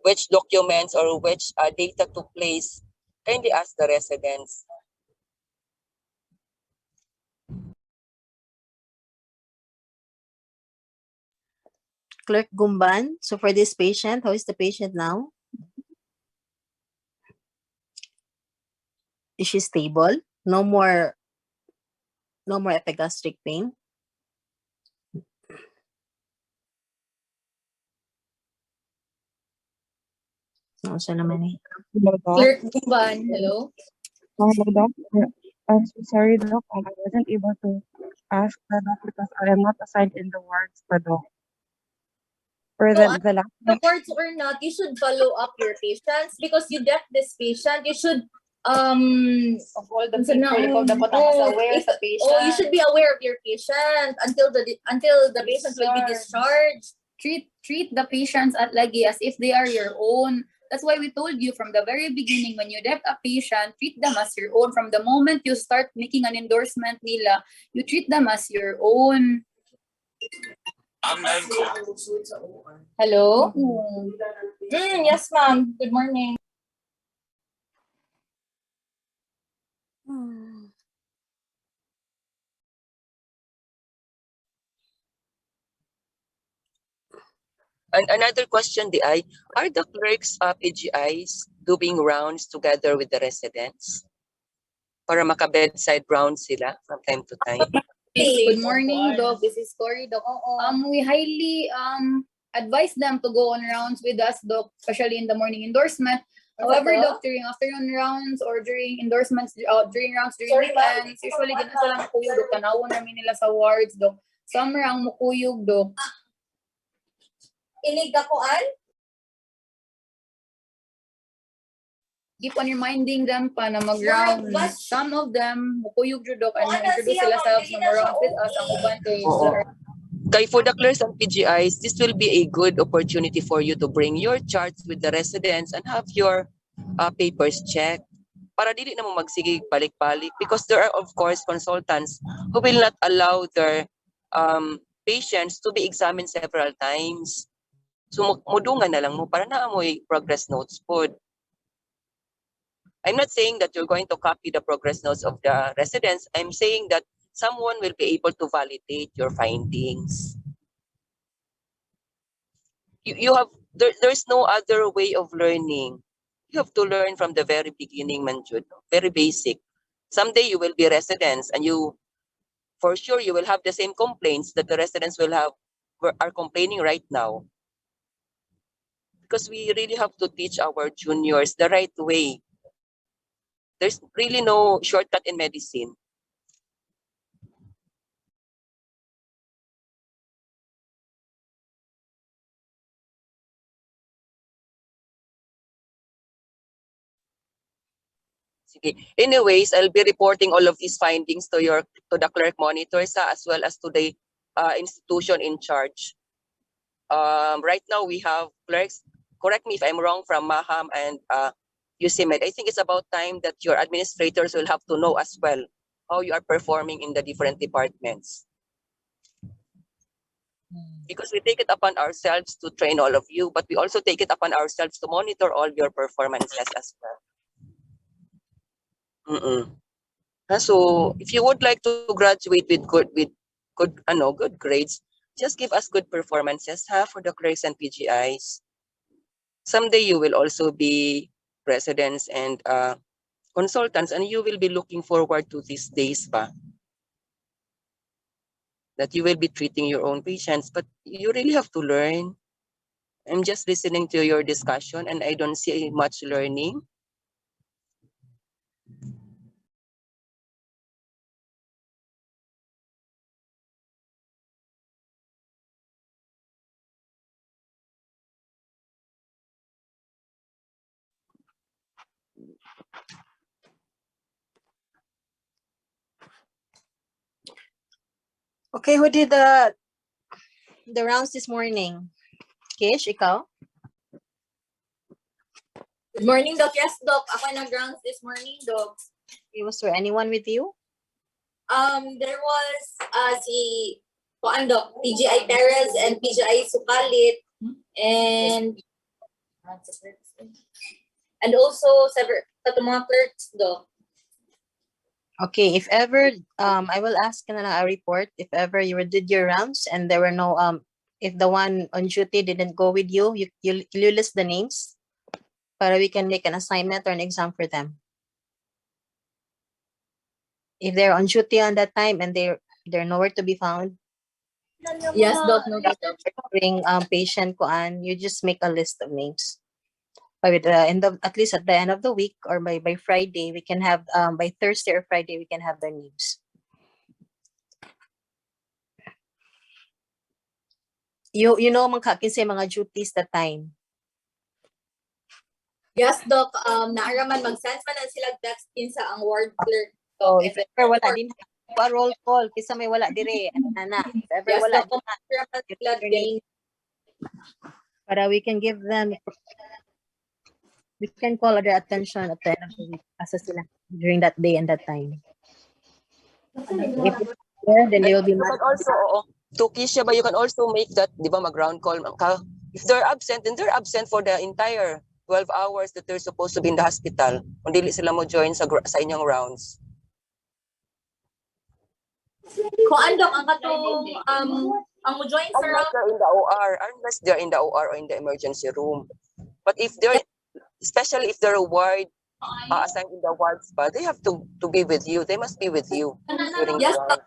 E: which documents or which data to place, kindly ask the residents.
A: Clerk Gumban, so for this patient, how is the patient now? Is she stable? No more epigastric pain? No, siya naman eh.
I: Hello, Doc.
C: Clerk Gumban, hello?
I: Hello, Doc. I'm so sorry, Doc. I wasn't able to ask the Doc because I am not assigned in the wards for Doc. For
C: No,
I: the last
C: reports or not, you should follow up your patients because you get this patient, you should
L: Of all the people, ikaw dapat ang mas aware sa patient.
C: you should be aware of your patient until the patient will be discharged.
L: Treat the patients at lagi as if they are your own. That's why we told you from the very beginning, when you dep a patient, treat them as your own. From the moment you start making an endorsement nila, you treat them as your own.
C: Hello? Yes, ma'am. Good morning.
E: And another question, are the clerks PGIs doing rounds together with the residents? Para maka-bedside rounds sila from time to time?
L: Good morning, Doc. This is Cory, Doc. We highly advise them to go on rounds with us, Doc, especially in the morning endorsement. However, Doc, during afternoon rounds or during endorsements, during rounds, during weekends, usually din na sila mukuyog, Doc. Tanawon namin nila sa wards, Doc. Some rang mukuyog, Doc.
C: Ilig dakuan?
L: Keep on reminding them pa na mag-round. Some of them, mukuyog jud, Doc, and introduce sila sa mag-round with us, ang uban to
E: Oo. Kay for the clerks and PGIs, this will be a good opportunity for you to bring your charts with the residents and have your papers checked. Para dili na mo magsigig balik-balik, because there are of course consultants who will not allow their patients to be examined several times. So mudungan na lang mo para naamoy progress notes po. I'm not saying that you're going to copy the progress notes of the residents. I'm saying that someone will be able to validate your findings. There's no other way of learning. You have to learn from the very beginning, Manjud, very basic. Someday you will be residents, and for sure you will have the same complaints that the residents are complaining right now. Because we really have to teach our juniors the right way. There's really no shortcut in medicine. Sige. Anyways, I'll be reporting all of these findings to the clerk monitors as well as to the institution in charge. Right now we have clerks, correct me if I'm wrong, from Maham and UCMed. I think it's about time that your administrators will have to know as well how you are performing in the different departments. Because we take it upon ourselves to train all of you, but we also take it upon ourselves to monitor all your performances as well. So if you would like to graduate with good grades, just give us good performances for the clerks and PGIs. Someday you will also be residents and consultants, and you will be looking forward to these days pa, that you will be treating your own patients, but you really have to learn. I'm just listening to your discussion and I don't see much learning.
A: Okay, who did the rounds this morning? Kish, ikaw?
C: Good morning, Doc. Yes, Doc. Ako nag-rounds this morning, Doc.
A: Was there anyone with you?
C: There was si Doc, PGI Perez and PGI Sukalit, and also several mga clerks, Doc.
A: Okay, if ever, I will ask na lang a report if ever you did your rounds and there were no, if the one on duty didn't go with you, you list the names para we can make an assignment or an exam for them. If they're on duty on that time and they're nowhere to be found.
C: Yes, Doc. No, Doc.
A: Bring patient koan, you just make a list of names. By the end of, at least at the end of the week or by Friday, we can have by Thursday or Friday we can have their names. You know man kinsay mga duties that time.
C: Yes, Doc. Naaraman mag-sense man na sila text kinsa ang ward clerk.
A: So if ever wala din pa roll call kisa may wala dire ana. If ever
C: Yes,
A: wala
C: Doc.
A: para we can give them, we can call their attention at the end of the week asa sila during that day and that time. If there, then they will be
E: You can also, to Kisha, but you can also make that, di ba, mag-round call. If they're absent, then they're absent for the entire 12 hours that they're supposed to be in the hospital. Kung dili sila mo join sa inyong rounds.
C: Kung andok ang katong ang mo join sa
E: Unless they're in the OR, unless they're in the OR or in the emergency room. But if they're, especially if they're ward, assigned in the wards pa, they have to be with you. They must be with you during
C: Yes,
E: the ward.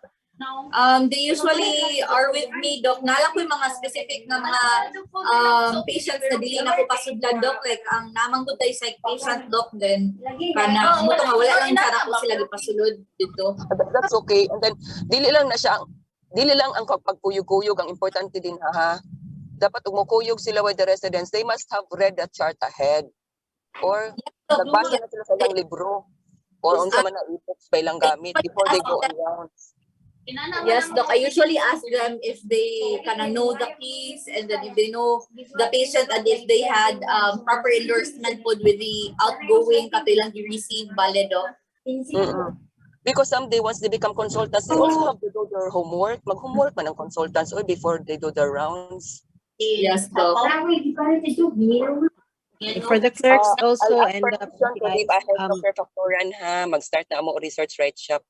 C: they usually are with me, Doc. Nala ko yung mga specific na mga patients na dili na ko pasudlan, Doc. Like, ang namanggod tayo sa patient, Doc, then, kana, muto nga, wala lang sana ko sila gipasulod dito.
E: That's okay. And then, dili lang ang pagkuyog-kuyog, ang importante din, ha? Dapat umukuyog sila with the residents. They must have read the chart ahead. Or, nagbasa na sila sa ilang libro. Or, unsa man na e-books ba ilang gamit before they go around.
C: Yes, Doc. I usually ask them if they kind of know the case and then if they know the patient and if they had proper endorsement with the outgoing katilang receive bale, Doc.
E: Because someday once they become consultants, they also have to do their homework. Mag-homework man ng consultants or before they do their rounds.
C: Yes, Doc.
A: For the clerks also
E: I'll ask
A: and the
E: permission to leave ahead, Dr. Factorian, ha? Mag-start na mo research right shop.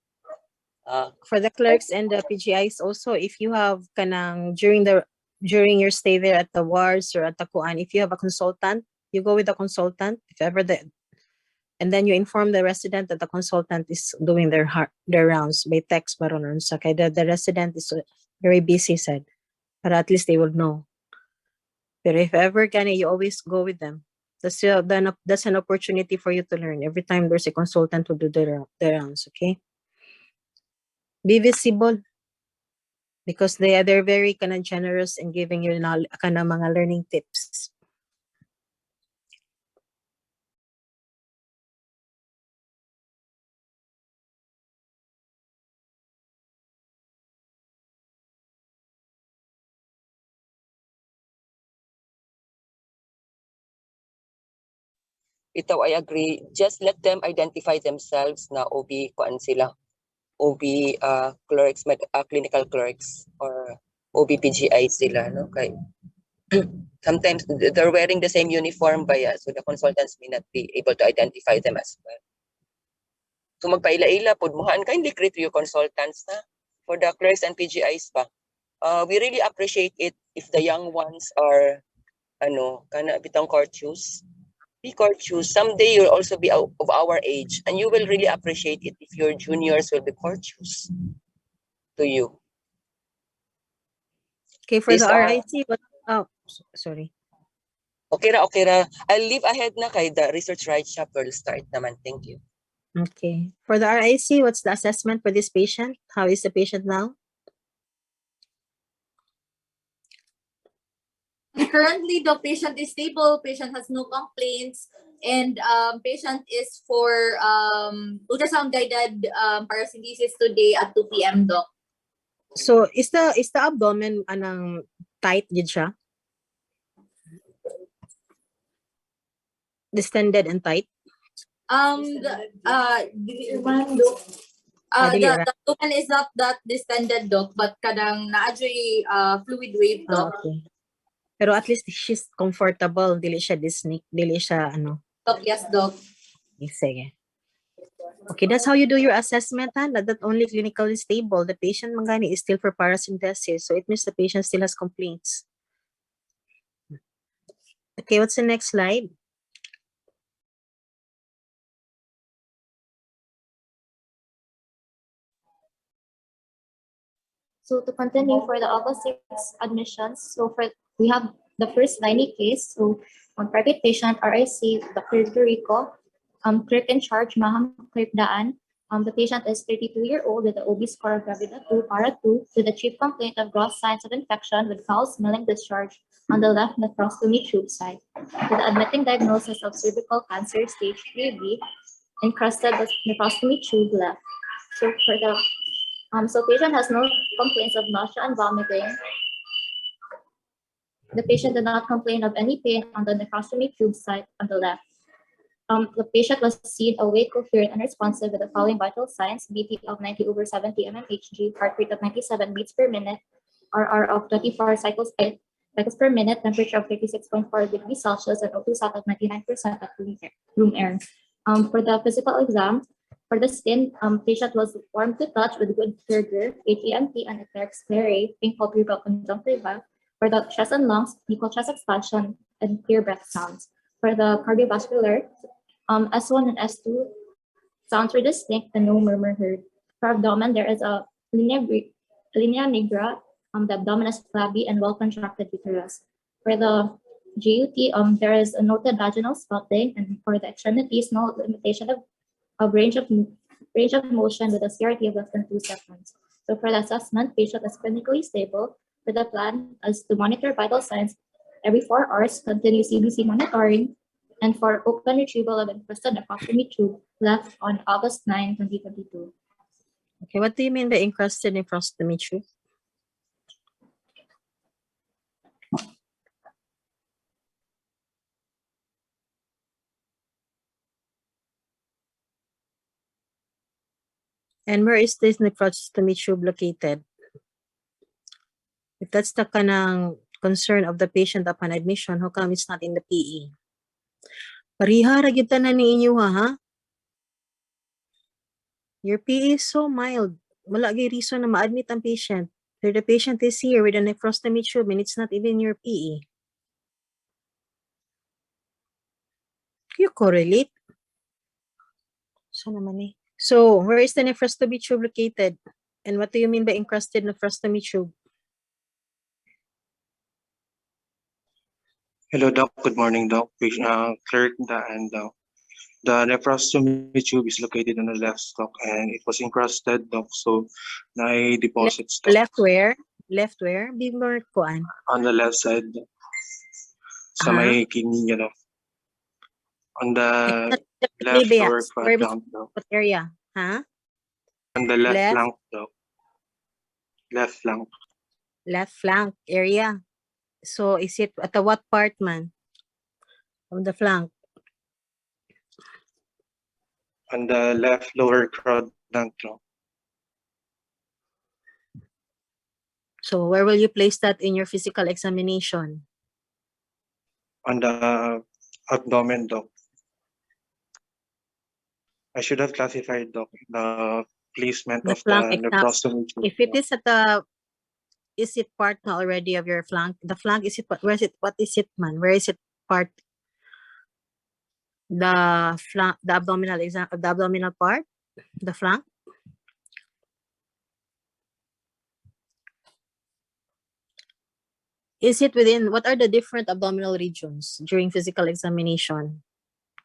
A: for the clerks and the PGIs also, if you have kanang during your stay there at the wards or at the kuan, if you have a consultant, you go with the consultant if ever and then you inform the resident that the consultant is doing their rounds by text baron or sa kay the resident is very busy said, but at least they will know. But if ever gani, you always go with them. That's an opportunity for you to learn every time there's a consultant to do the rounds. Okay. Be visible because they're very kind of generous in giving you kind of mga learning tips.
E: Ito, I agree. Just let them identify themselves na OB kuan sila. OB clerks, clinical clerks or OB PGI sila, no? Kay sometimes they're wearing the same uniform ba, so the consultants may not be able to identify them as well. So magpaila-ila pod muhaan kindly greet your consultants na for the clerks and PGIs pa. We really appreciate it if the young ones are kana bitang courteous. Be courteous. Someday you'll also be of our age, and you will really appreciate it if your juniors will be courteous to you.
A: Okay, for the RIT, sorry.
E: Okay ra. I'll leave ahead na kay the research right shop will start naman. Thank you.
A: Okay. For the RIC, what's the assessment for this patient? How is the patient now?
C: Currently, the patient is stable. Patient has no complaints, and patient is for ultrasound guided paracentesis today at 2 p.m. Doc.
A: So is the abdomen anang tight gid siya? Distended and tight?
C: The abdomen is not that distended, Doc, but kadang naadyoy fluid wave, Doc.
A: Okay. Pero at least she's comfortable, dili siya disnick, dili siya
C: Doc, yes, Doc.
A: Sige. Okay, that's how you do your assessment, ha? That only clinically stable. The patient mangani is still for paracentesis, so it means the patient still has complaints. Okay, what's the next slide?
H: So to continue for the August 6 admissions, we have the first gynae case. So on private patient, RIC, Dr. Rico, clerk in charge, Maham Clerk Daan. The patient is 32-year-old with the OB score of Gravida 2, Para 2, with a chief complaint of gross signs of infection with foul-smelling discharge on the left nephrostomy tube side, with the admitting diagnosis of cervical cancer stage 3B, encrusted with nephrostomy tube left. So for the so patient has no complaints of nausea and vomiting. The patient did not complain of any pain on the nephrostomy tube side on the left. The patient was seen awake, coherent, and responsive with the following vital signs: BP of 90/70 mmHg, heart rate of 97 beats per minute, RR of 24 cycles per minute, temperature of 36.4 degrees Celsius, and O2 sat of 99% at room air. For the physical exam, For the skin, patient was warm to touch with good turgor, HEMT, and eclairix clary, pink palpebral conjunctiva. For the chest and lungs, equal chest expansion and clear breath sounds. For the cardiovascular, S1 and S2 sounds were distinct and no murmur heard. For abdomen, there is a linea nigra, the abdomen is flabby and well contracted uterus. For the GUT, there is a noted vaginal spotting, and for the extremities, no limitation of range of motion with a CRT of less than 2 seconds. So for the assessment, patient is clinically stable. For the plan is to monitor vital signs every 4 hours, continue CBC monitoring, and for open retrieval of encrusted nephrostomy tube left on August 9, 2022.
A: Okay, what do you mean by encrusted nephrostomy tube? And where is this nephrostomy tube located? If that's the kanang concern of the patient upon admission, how come it's not in the PE? Pariha, ragita na ni inyo ha? Your PE is so mild. Wala gay reason na ma-admit ang patient. So the patient is here with a nephrostomy tube and it's not even your PE. You correlate? So naman eh. So, where is the nephrostomy tube located? And what do you mean by encrusted nephrostomy tube?
M: Hello, Doc. Good morning, Doc. Clerk and the nephrostomy tube is located on the left stalk and it was encrusted, Doc. So, na deposits
A: Left where? Left where? Be more kuan.
M: on the left side. Sa may kidney, you know. On the left lower quadrant, Doc.
A: What area? Huh?
M: On the left flank, Doc. Left flank.
A: Left flank area. So is it at the what part man? Of the flank?
M: On the left lower quadrant, Doc.
A: So where will you place that in your physical examination?
M: On the abdomen, Doc. I should have classified, Doc, the placement
A: The
M: of
A: flank
M: the nephrostomy tube.
A: If it is at the, is it part na already of your flank? The flank, is it, where is it, what is it man? Where is it part? The flank, the abdominal part? The flank? Is it within, what are the different abdominal regions during physical examination?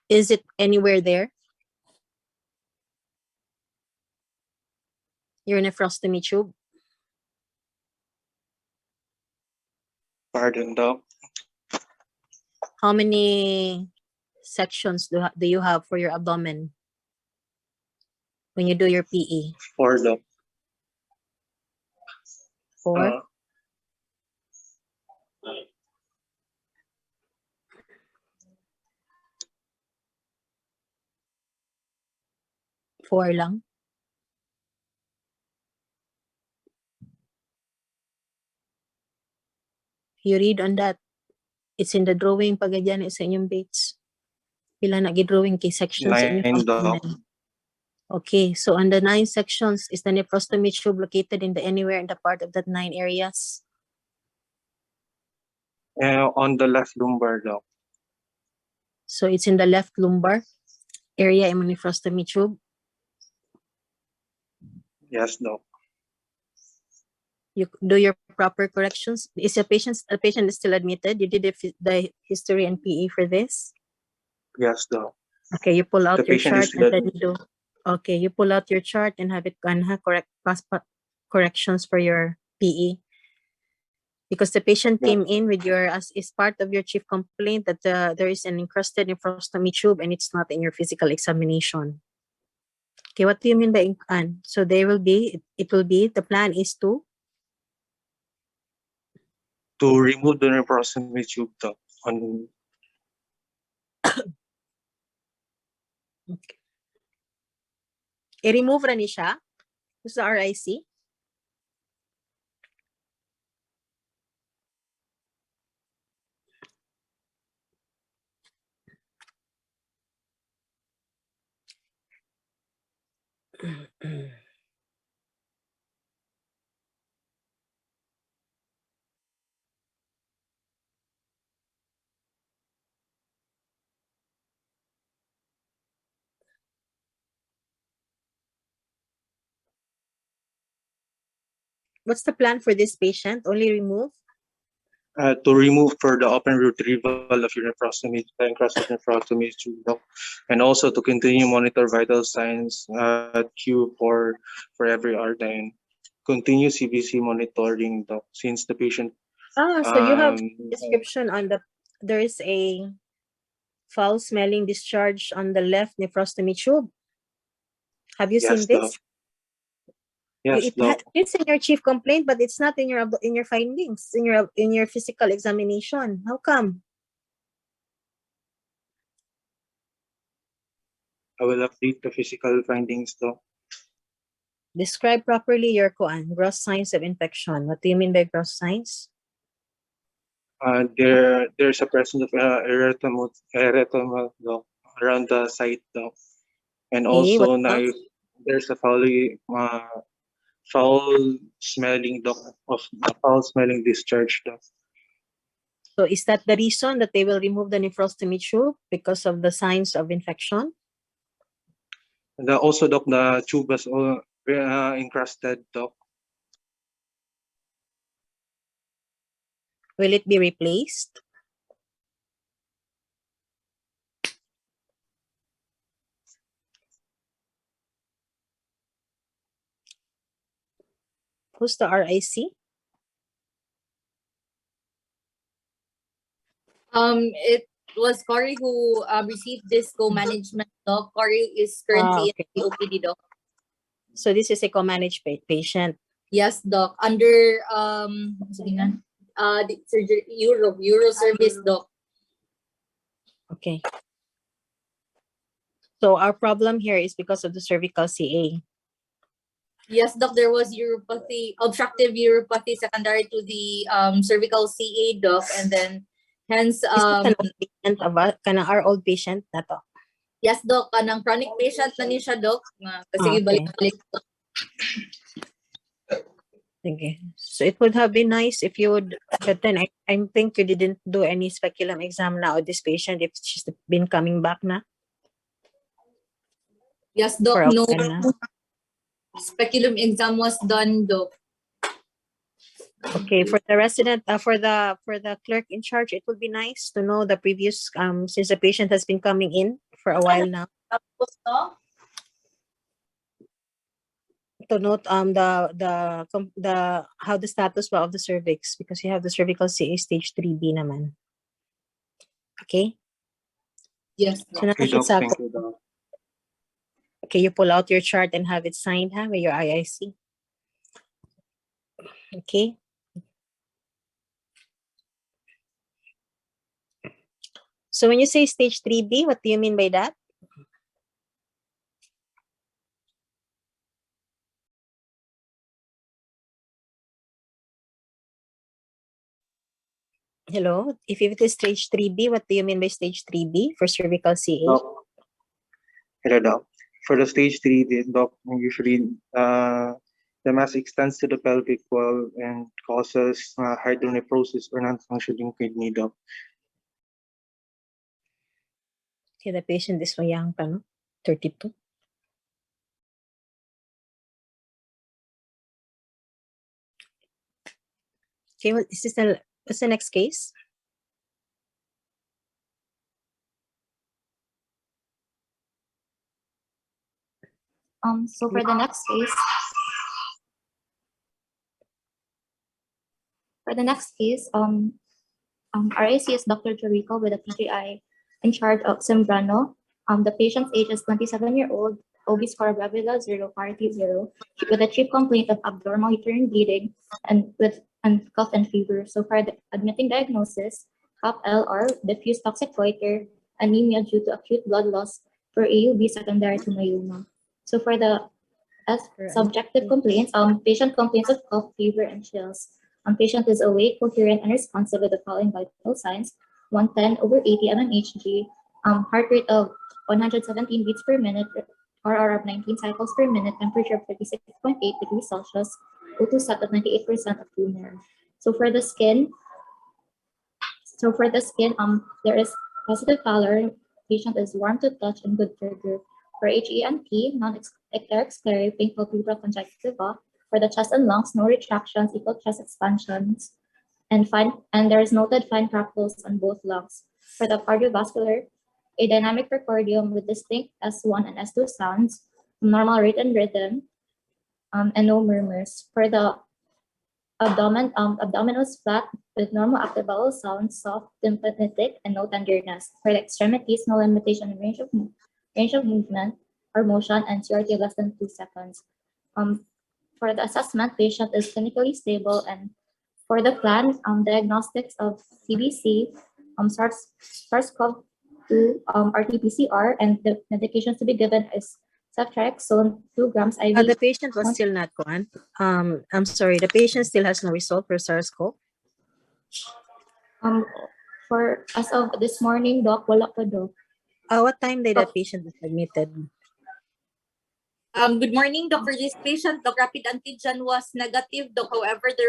A: Is it anywhere there? Your nephrostomy tube?
M: Pardon, Doc.
A: How many sections do you have for your abdomen when you do your PE?
M: 4, Doc.
A: 4? Four lang? You read on that. It's in the drawing pagadyan sa inyong dates. Pila na gidrawing kay sections sa inyong abdomen. Okay, so on the 9 sections, is the nephrostomy tube located in the anywhere in the part of that 9 areas?
M: On the left lumbar, Doc.
A: So it's in the left lumbar area in nephrostomy tube?
M: Yes, Doc.
A: You do your proper corrections. Is the patient is still admitted? You did the history and PE for this?
M: Yes, Doc.
A: Okay, you pull out
M: The
A: your
M: patient
A: chart
M: is
A: and then you do. Okay, you pull out your chart and have it correct corrections for your PE. Because the patient came in with your, as is part of your chief complaint that there is an encrusted nephrostomy tube and it's not in your physical examination. Okay, what do you mean by so they will be, it will be, the plan is to
M: remove the nephrostomy tube, Doc.
A: Okay. I-remove ra ni siya sa RIC? What's the plan for this patient? Only remove?
M: To remove for the open retrieval of your nephrostomy, nephrostomy tube, doc, and also to continue monitor vital signs at Q for every hour, then continue CBC monitoring, doc, since the patient
A: So you have description on there is a foul smelling discharge on the left nephrostomy tube. Have you seen
M: yes, doc.
A: this?
M: Yes, doc.
A: It's in your chief complaint, but it's not in your findings, in your physical examination. How come?
M: I will update the physical findings, doc.
A: Describe properly your gross signs of infection. What do you mean by gross signs?
M: There's a presence of erythema, doc, around the site, doc, and also there's a foul smelling, doc, of foul smelling discharge, doc.
A: So is that the reason that they will remove the nephrostomy tube because of the signs of infection?
M: And also, doc, the tube was encrusted, doc.
A: Will it be replaced? Who's the RIC?
C: It was Cory who received this co-management, doc. Cory is currently in the OPD, doc.
A: So this is a co-managed patient.
C: Yes, doc. Under the surgery Euro service, doc.
A: Okay. So our problem here is because of the cervical CA.
C: Yes, doc. There was obstructive uropathy secondary to the cervical CA, doc, and then hence
A: our old patient na to.
C: Yes, doc. Kanang chronic patient na ni siya, doc. Kasi ibalik-balik.
A: Okay. So it would have been nice if you would, but then I think you didn't do any speculum exam now of this patient if she's been coming back na.
C: Yes, doc. No speculum exam was done, doc.
A: Okay, for the resident, for the clerk in charge, it would be nice to know the previous since the patient has been coming in for a while now. To note the how the status of the cervix, because you have the cervical CA stage 3B naman. Okay?
C: Yes.
A: So
M: Okay, doc, thank you, doc.
A: Okay, you pull out your chart and have it signed with your IIC. Okay. So when you say stage 3B, what do you mean by that? Hello, if it is stage 3B, what do you mean by stage 3B for cervical CA?
M: Doc. Hello, doc. For the stage 3, doc, usually the mass extends to the pelvic wall and causes hydronephrosis or non-functioning kidney, doc.
A: Okay, the patient is young pa, no? 32. Okay, what's the next case?
H: So for the next case, RAC is Dr. Jericho with a PGI in charge of Sembrano. The patient's age is 27-year-old, OB score of Revila 0, parity 0, with a chief complaint of abnormal uterine bleeding and cough and fever. So for the admitting diagnosis, CAP LR, diffuse toxic goiter, anemia due to acute blood loss for AUB secondary to myoma. So for the subjective complaints, patient complains of cough, fever, and chills. Patient is awake, coherent, and responsive with the following vital signs: 110/80 mmHg, heart rate of 117 beats per minute, RR of 19 cycles per minute, temperature of 36.8 degrees Celsius, O2 set at 98% of room air. So for the skin, there is positive color. Patient is warm to touch and good turgor. For HENP, non-ecteric scleral, pink palpebral conjunctiva. For the chest and lungs, no retractions, equal chest expansions, and there is noted fine crackles on both lungs. For the cardiovascular, a dynamic precordium with distinct S1 and S2 sounds, normal rate and rhythm, and no murmurs. For the abdomen was flat with normal active bowel sounds, soft, tympanitic, and no tenderness. For the extremities, no limitation in range of movement or motion, and CRT less than 2 seconds. For the assessment, patient is clinically stable, and for the plan, diagnostics of CBC, SARS-CoV-2, RT-PCR, and the medications to be given is ceftriaxone 2 grams IV.
A: The patient was still not gone. I'm sorry, the patient still has no result for SARS-CoV.
H: For as of this morning, Doc, wala pa, Doc.
A: What time did that patient was admitted?
C: Good morning, Doc. For this patient, Doc, rapid antigen was negative, Doc. However, there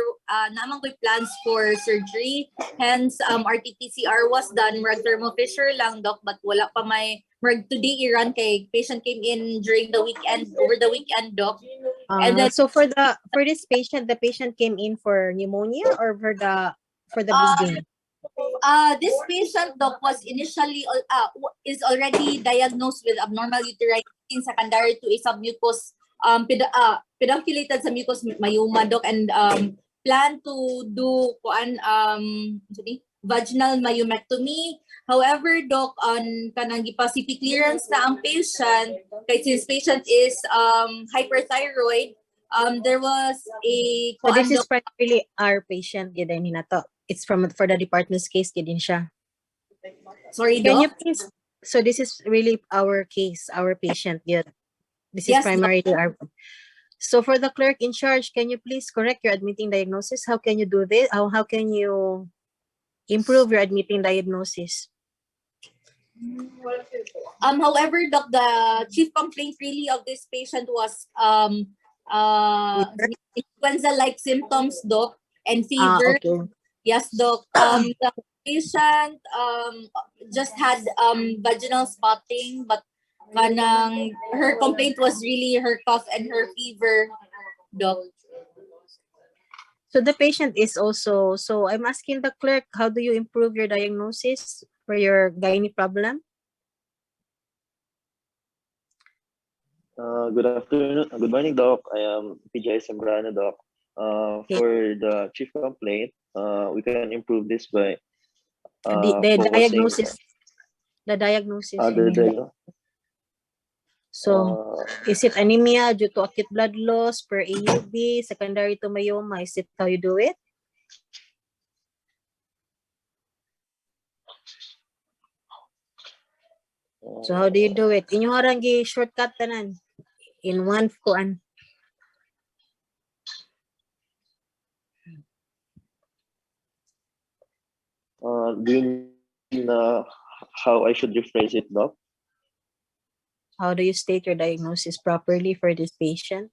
C: namang may plans for surgery. Hence, RT-PCR was done. Murag thermofissure lang, Doc, but wala pa may murag today i-run kay patient came in during the weekend, over the weekend, Doc. And then
A: So for this patient, the patient came in for pneumonia or for the bleeding?
C: This patient, Doc, was initially is already diagnosed with abnormal uterine secondary to a submucous pedunculated submucous myoma, Doc, and plan to do vaginal myomectomy. However, Doc, on kanang CP clearance na ang patient, kay since patient is hyperthyroid, there was a
A: So this is primarily our patient, gid na to. It's for the department's case, gidin siya.
C: Sorry,
A: Can
C: Doc?
A: you please? So this is really our case, our patient. Yeah, this is
C: Yes,
A: primarily our. So for the clerk in charge, can you please correct your admitting diagnosis? How can you do this? How can you improve your admitting diagnosis?
C: However, Doc, the chief complaint really of this patient was influenza-like symptoms, Doc, and fever.
A: Okay.
C: Yes, Doc. The patient just had vaginal spotting, but her complaint was really her cough and her fever, Doc.
A: So the patient is also, so I'm asking the clerk, how do you improve your diagnosis for your gynae problem?
N: Good afternoon. Good morning, Doc. I am PJ Sembrano, Doc. For the chief complaint, we can improve this by
A: The diagnosis. The diagnosis. So, is it anemia due to acute blood loss per AUB, secondary to myoma? Is it how you do it? So, how do you do it? Inyong harang shortcut tanan in one kuan.
N: Do you mean how I should rephrase it, Doc?
A: How do you state your diagnosis properly for this patient?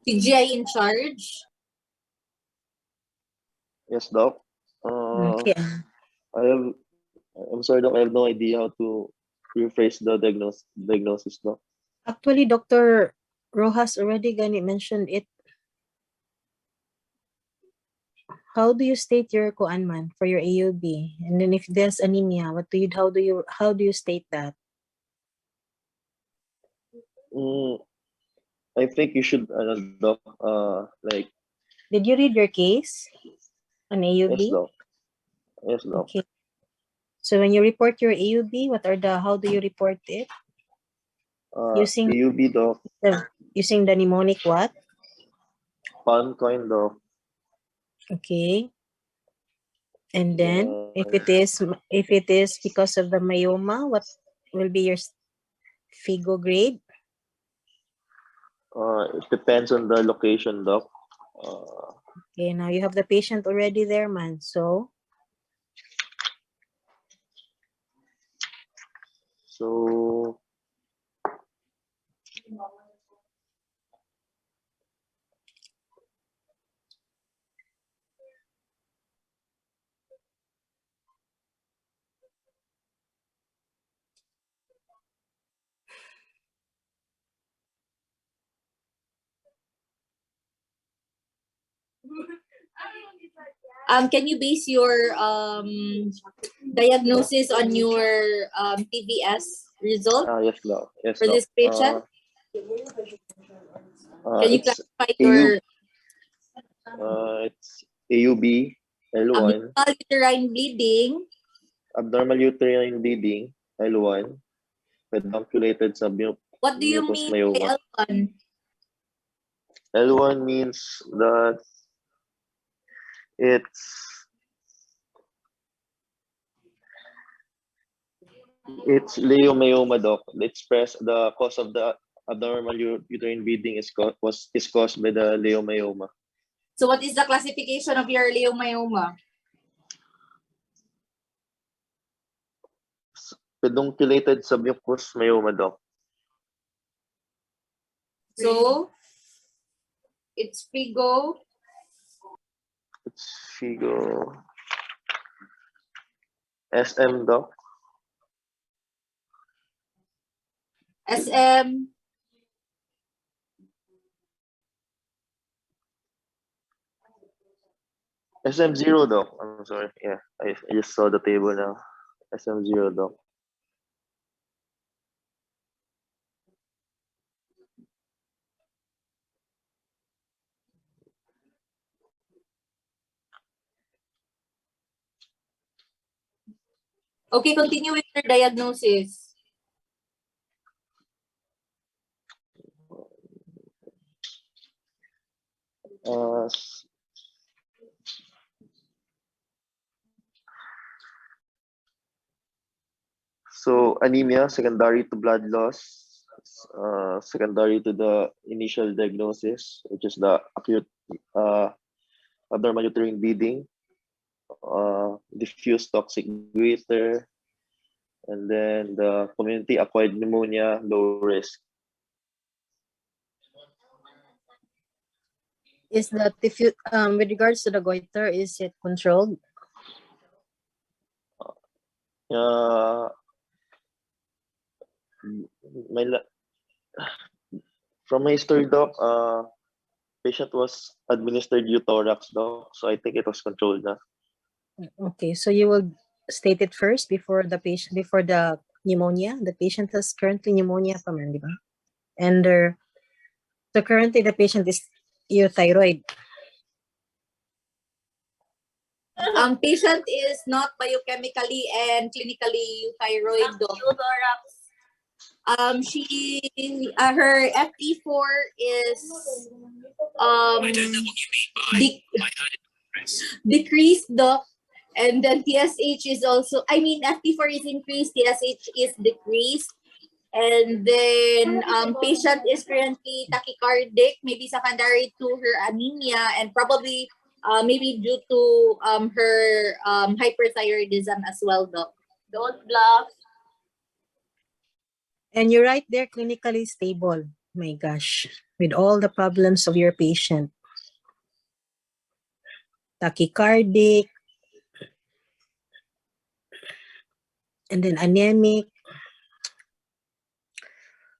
C: PGI in charge?
N: Yes, Doc.
A: Okay.
N: I'm sorry, Doc. I have no idea how to rephrase the diagnosis, Doc.
A: Actually, Dr. Rojas already mentioned it. How do you state your kuan man for your AUB? And then if there's anemia, how do you state that?
N: I think you should, Doc, like.
A: Did you read your case on AUB?
N: Yes, Doc. Yes, Doc.
A: Okay. So when you report your AUB, how do you report it? Using
N: AUB, Doc.
A: Using the mnemonic what?
N: Palm coin, Doc.
A: Okay. And then if it is because of the myoma, what will be your FIGO grade?
N: It depends on the location, doc.
A: Okay, now you have the patient already there, man. So,
N: So
C: Can you base your diagnosis on your TVS result
N: yes, doc. Yes,
C: for
N: doc.
C: this patient? Can you
N: It's
C: clarify your
N: it's AUB L1,
C: abdominal uterine bleeding?
N: abnormal uterine bleeding L1, pedunculated
C: What do you
N: submucous
C: mean
N: myoma.
C: by L1?
N: L1 means that it's leiomyoma, doc. The cause of the abnormal uterine bleeding is caused by the leiomyoma.
C: So what is the classification of your leiomyoma?
N: Pedunculated submucous myoma, doc.
C: So it's FIGO.
N: It's FIGO SM, doc.
C: SM.
N: SM0, doc. I'm sorry. Yeah, I just saw the table now. SM0, doc.
C: Okay, continue with your diagnosis.
N: So anemia secondary to blood loss, secondary to the initial diagnosis, which is the acute abnormal uterine bleeding, diffuse toxic goiter, and then the community acquired pneumonia, low risk.
A: is that if you with regards to the goiter, is it controlled?
N: My from my history, doc, patient was administered euthorax, doc, so I think it was controlled na.
A: Okay, so you will state it first before the patient, before the pneumonia. The patient has currently pneumonia pa man, di ba? And so currently the patient is euthyroid.
C: Patient is not biochemically and clinically euthyroid. She her FE4 is decreased, doc, and then TSH is also, I mean, FP4 is increased, TSH is decreased, and then patient is currently tachycardic, maybe secondary to her anemia, and probably maybe due to her hyperthyroidism as well, doc. Don't bluff.
A: And you write there clinically stable. My gosh, with all the problems of your patient. Tachycardic, and then anemic.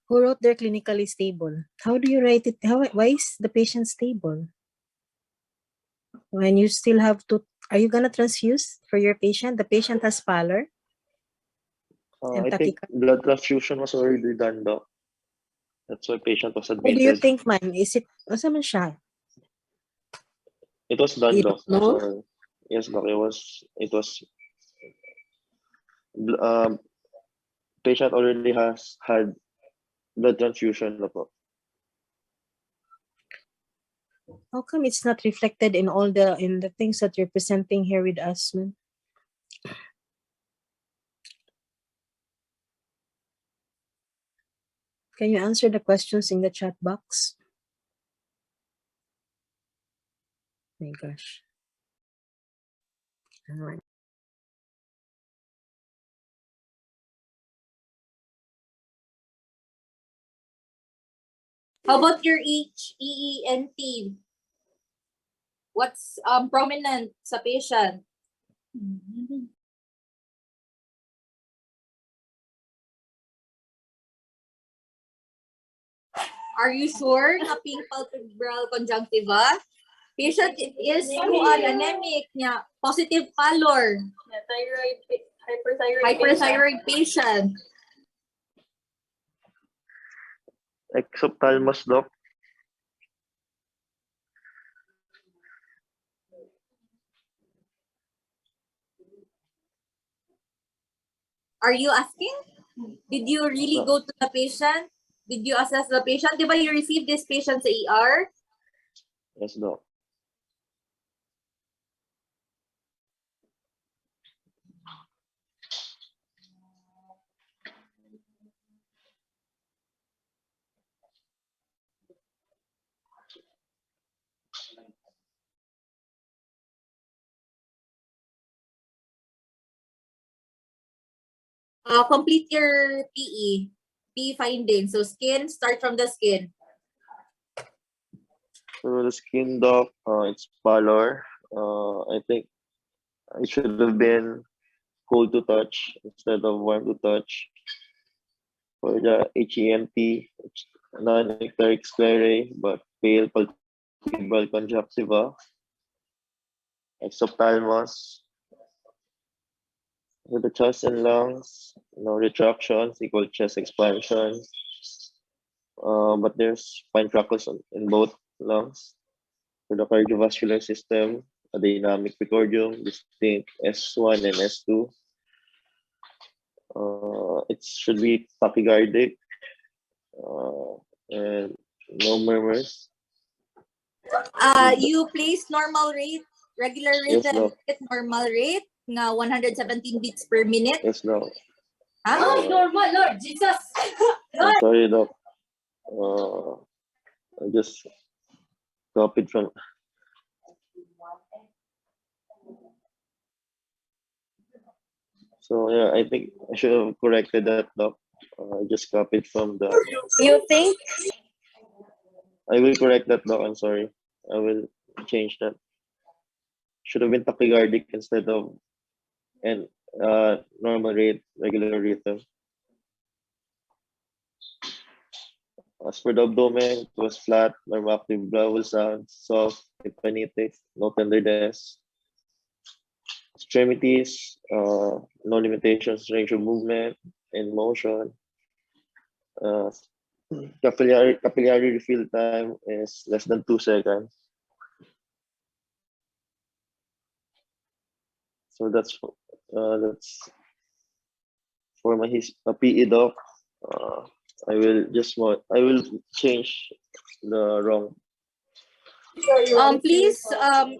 A: Who wrote there clinically stable? How do you write it? Why is the patient stable? When you still have to, are you gonna transfuse for your patient? The patient has pallor.
N: I think blood transfusion was already done, doc. That's why patient was
A: What do you
N: admitted.
A: think, man? Is it, asa man siya?
N: It was done,
A: You
N: doc.
A: don't know?
N: Sorry. Yes, doc. It was. Patient already has had blood transfusion, doc.
A: How come it's not reflected in all the things that you're presenting here with us, man? Can you answer the questions in the chat box? my gosh. Alright.
C: How about your EENT? What's prominent sa patient? Are you sure na pink palpebral conjunctiva? Patient is anemic niya, positive pallor.
D: Thyroid, hyperthyroid.
C: Hyperthyroid patient.
N: Exophthalmos, Doc.
C: Are you asking? Did you really go to the patient? Did you assess the patient? Di ba you received this patient sa ER?
N: Yes, Doc.
C: Complete your PE findings. So skin, start from the skin.
N: So the skin, Doc, it's pallor. I think it should have been cold to touch instead of warm to touch. For the HENT, it's non-ecteric sclerae, but pale palpebral conjunctiva. Exophthalmos. With the chest and lungs, no retractions equal chest expansion. But there's fine freckles in both lungs. For the cardiovascular system, a dynamic precordium, distinct S1 and S2. It should be tachycardic and no murmurs.
C: You place normal rate, regular
N: Yes,
C: rhythm,
N: Doc.
C: normal rate na 117 beats per minute.
N: Yes, Doc.
C: Ah, normal, Lord Jesus.
N: I'm sorry, Doc. I just copied from. So yeah, I think I should have corrected that, Doc. I just copied from the.
C: You think?
N: I will correct that, Doc. I'm sorry. I will change that. Should have been tachycardic instead of and normal rate, regular rhythm. As for the abdomen, it was flat, normoactive bowel sound, soft, tympanitic, no tenderness. Extremities, no limitations, range of movement and motion. Capillary refill time is less than 2 seconds. So that's for my PE, Doc. I will change the wrong.
C: Please,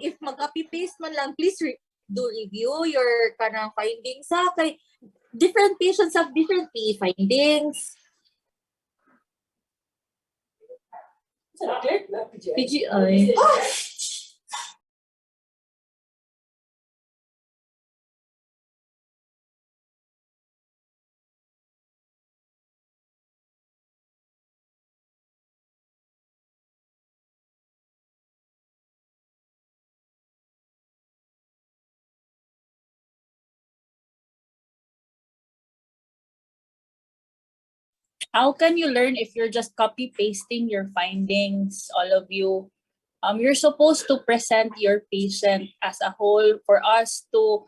C: if mag-copy paste man lang, please do review your kanang findings sa kay different patients have different PE findings. PGI.
D: How can you learn if you're just copy pasting your findings, all of you? You're supposed to present your patient as a whole for us to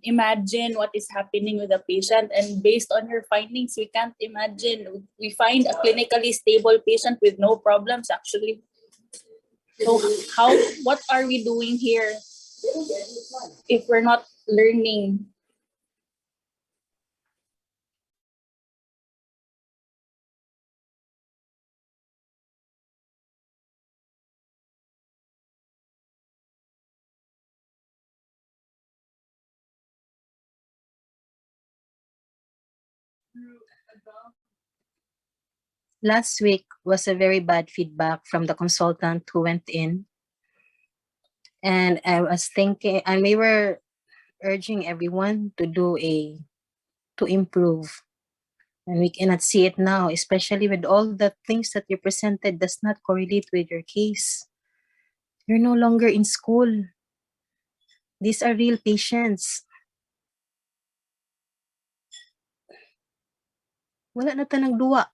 D: imagine what is happening with the patient. And based on your findings, we can't imagine. We find a clinically stable patient with no problems actually. So what are we doing here if we're not learning?
A: Last week was a very bad feedback from the consultant who went in. And I was thinking, and we were urging everyone to to improve. And we cannot see it now, especially with all the things that you presented does not correlate with your case. You're no longer in school. These are real patients. Wala na ta nagduwa.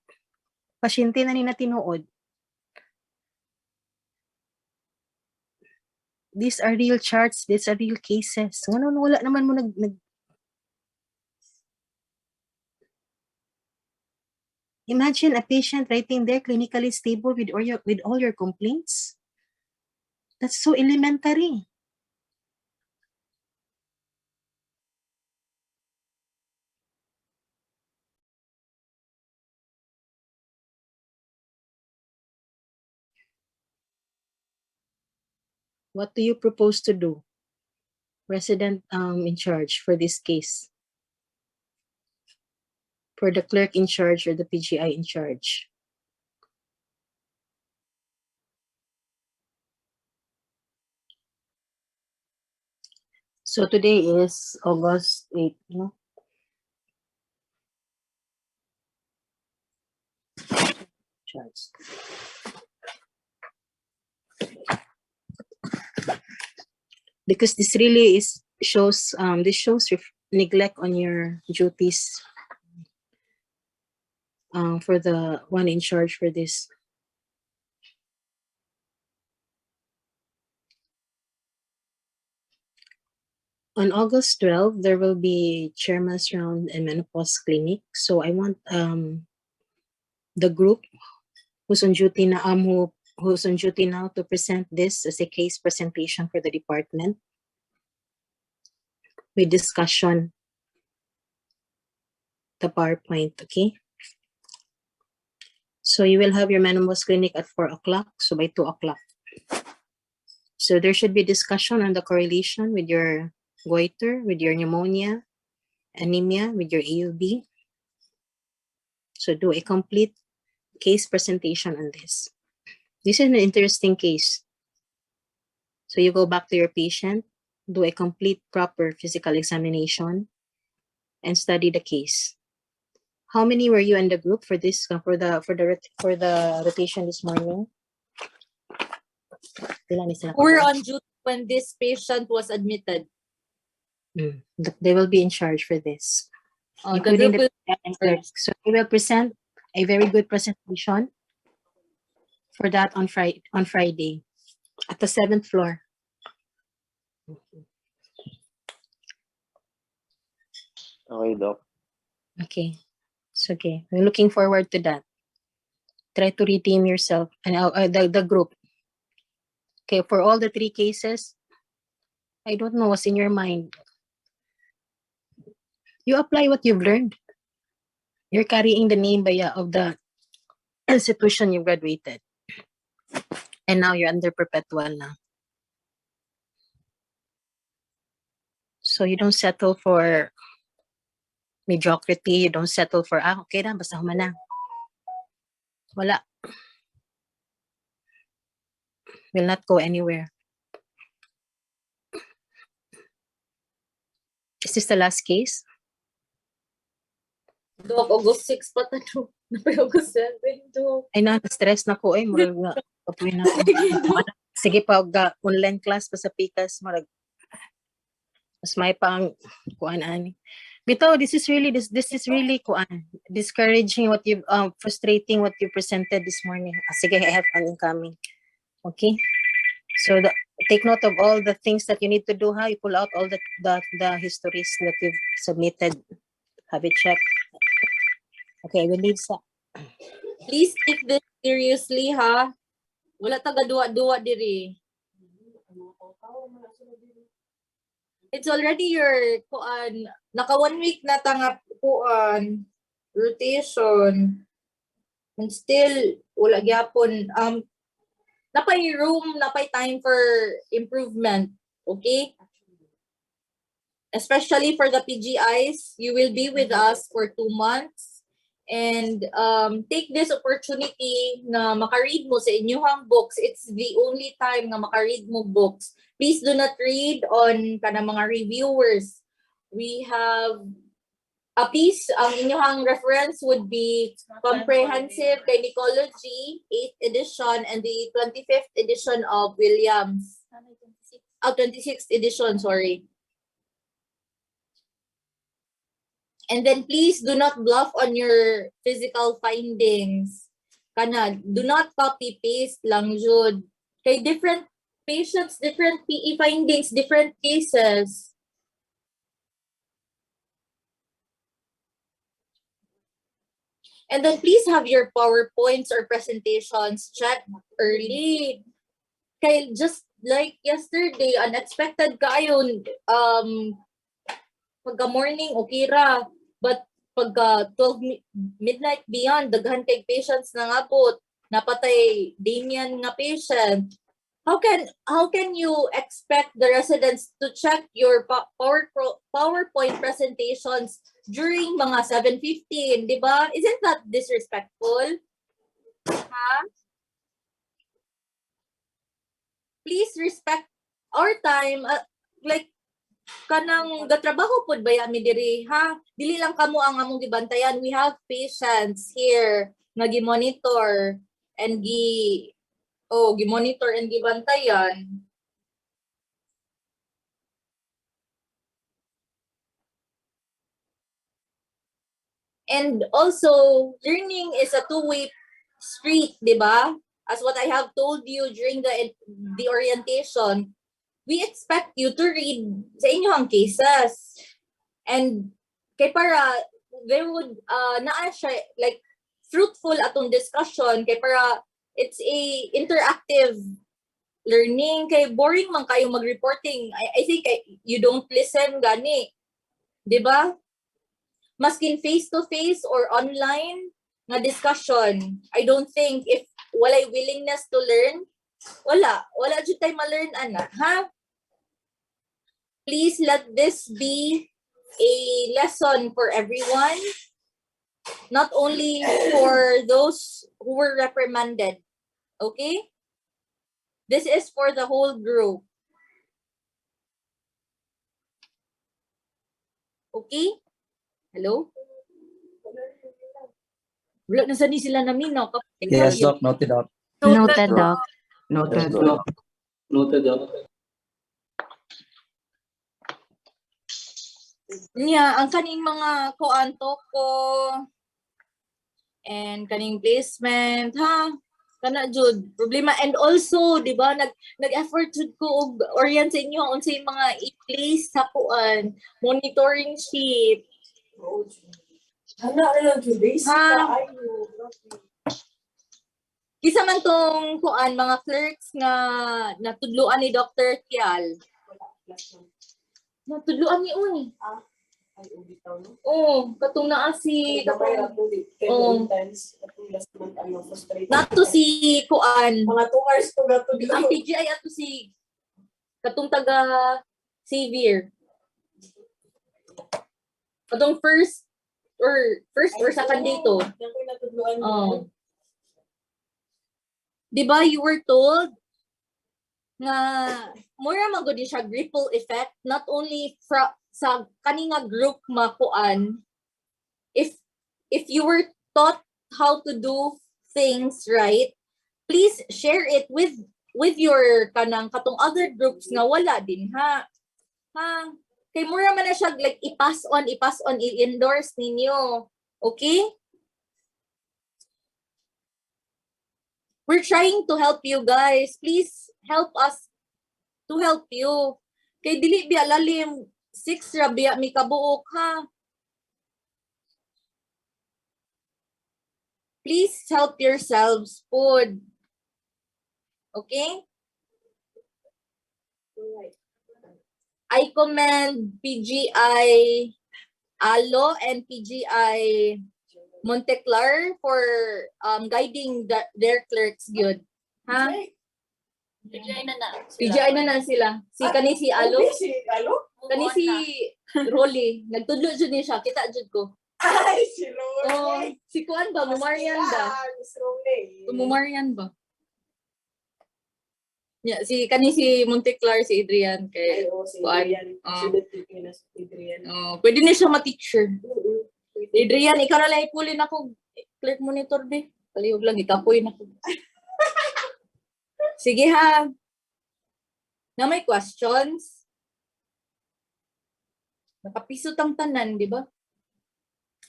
A: Pasyente na ni na tinuod. These are real charts. These are real cases. Wala naman mo Imagine a patient writing there clinically stable with all your complaints. That's so elementary. What do you propose to do, resident in charge for this case? For the clerk in charge or the PGI in charge? So today is August 8, no? Charge. Because this really shows neglect on your duties for the one in charge for this. On August 12, there will be chairman's round and menopause clinic. So I want the group who's on duty now to present this as a case presentation for the department with discussion, the PowerPoint, okay? So you will have your menopause clinic at 4 o'clock, so by 2 o'clock. So there should be discussion on the correlation with your goiter, with your pneumonia, anemia, with your AUB. So do a complete case presentation on this. This is an interesting case. So you go back to your patient, do a complete proper physical examination, and study the case. How many were you in the group for this for the rotation this morning?
C: We're on duty when this patient was admitted.
A: They will be in charge for this.
C: The
A: Including
C: group
A: so they will present a very good presentation for that on Friday at the 7th floor.
N: Okay, Doc.
A: Okay, it's okay. We're looking forward to that. Try to redeem yourself and the group. Okay, for all the 3 cases, I don't know what's in your mind. You apply what you've learned. You're carrying the name of the institution you graduated. And now you're under perpetual now. So you don't settle for mediocrity. You don't settle for, okay na, basta humana. Wala. Will not go anywhere. Is this the last case?
C: Doc, August 6 pa to. August 7, Doc.
A: Ay na, stress na ko murag na. Kapuin na ko. Sige pa, online class pa sa PICAS, marag. Mas may pang kuan ani. Bitaw, this is really kuan. Discouraging what you frustrating what you presented this morning. Sige, I have an incoming. Okay? So take note of all the things that you need to do. You pull out all the histories that you've submitted. Have it checked. Okay, I will leave sa.
C: Please take this seriously, ha? Wala taga duwa diri. It's already your kuan, naka 1 week na tanga kuan rotation. And still wala gyapon napay room, napay time for improvement, okay? Especially for the PGIs, you will be with us for 2 months. And take this opportunity na makaread mo sa inyong books. It's the only time na makaread mo books. Please do not read on kanang mga reviewers. We have a piece, ang inyong reference would be Comprehensive Gynecology, 8th edition, and the 25th edition of Williams. 26th edition, sorry. And then please do not bluff on your physical findings. Kana, do not copy-paste lang jud. Kay different patients, different PE findings, different cases. And then please have your PowerPoints or presentations checked early. Kay just like yesterday, unexpected kayo, pagka morning, okay ra. But pagka 12 midnight beyond, daghan kay patients na ngabot, napatay Damian nga patient. How can you expect the residents to check your PowerPoint presentations during mga 7:15, di ba? Isn't that disrespectful? Ha? Please respect our time. Like, kanang gatrabaho pod ba mi diri, ha? Dili lang kamo ang among gibantayan. We have patients here nga gi-monitor and gi-monitor and gibantayan. And also, learning is a two-way street, di ba? As what I have told you during the orientation, we expect you to read sa inyong cases. And kay para there would naa siya like fruitful atong discussion kay para it's a interactive learning. Kay boring man kayo mag-reporting. I think you don't listen gani. 'Di ba? Maskin face-to-face or online na discussion. I don't think if walay willingness to learn, wala jud tay ma-learn ana, ha? Please let this be a lesson for everyone, not only for those who were reprimanded. Okay? This is for the whole group. Okay? Hello? Wala na sani sila namin, no?
K: Yes, Doc. Noted, Doc.
G: Noted, Doc.
J: Noted, Doc. Noted, Doc.
C: Niya, ang kaning mga kuanto ko and kaning placement, ha? Kana jud problema. And also, di ba, nag-effort jud ko og orient sa inyo unsay mga i-place sa kuan monitoring sheet.
A: Ana lang jud
C: Kisa man tong kuan mga clerks nga natudloan ni Dr. Tial. Natudloan ni Uni. Katong naa si nato si kuan.
A: Mga 2 hours ko natudlo.
C: Ang PGI ato si katong taga Xavier. Katong first or second dito. Diba you were told nga mura man gud siya ripple effect, not only sa kaninga group makuan. If you were taught how to do things right, please share it with your kanang katong other groups nga wala din, ha? Kay mura man na siya like i-pass on, i-endorse ninyo. Okay? We're trying to help you guys. Please help us to help you. Kay dili biya lalim 6 ra biya mi kabuok, ha? Please help yourselves, food. Okay? I commend PGI Alo and PGI Monteclar for guiding their clerks good. Ha? PGI na sila. Kani si Alo. Kani si Rolly. Nagtudlo jud ni siya. Kita jud ko.
A: Ay, si Rose.
C: Oh, si Kuan ba? Mumarian ba?
A: Miss Rose.
C: Mumarian ba? Yeah, si Monteclar, si Adrian kay
A: Si
C: Kuan.
A: Adrian.
C: Oh.
A: Sulit na si Adrian.
C: Oh, pwede na siya ma-teacher. Adrian, ikaw na lang ipulin ako. Clerk monitor be. Palihog lang, ikapoy na ko. Sige ha. Na may questions? Nakapisot ang tanan, di ba?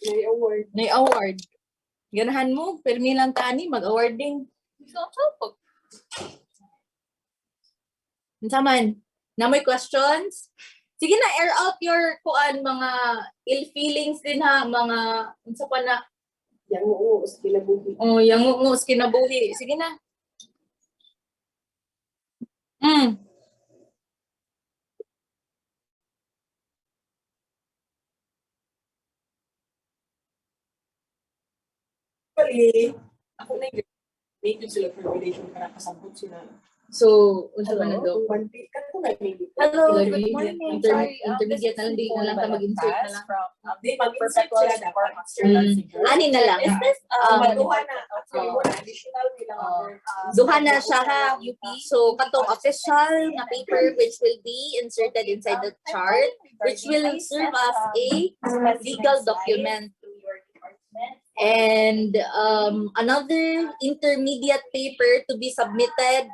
A: May award.
C: May award. Ganahan mo, permi lang tani, mag-awarding. So, Saman, na may questions? Sige na, air out your mga ill feelings din ha, mga, unsa pa na,
A: Yang uus, kinabuhi.
C: oh, yang uus, kinabuhi. Sige na.
A: Bali, ako na yung native sila for relation para kasabot sila.
C: So, unsa ba na daw? Hello, good morning. Intermediate na lang, di na lang ka mag-insert na lang.
A: Di, mag-insert sila dapat.
C: Ani na lang.
A: Maduha na. Additional
C: Duha na siya ha, UP. So, katong official na paper which will be inserted inside the chart, which will serve as a legal document. And another intermediate paper to be submitted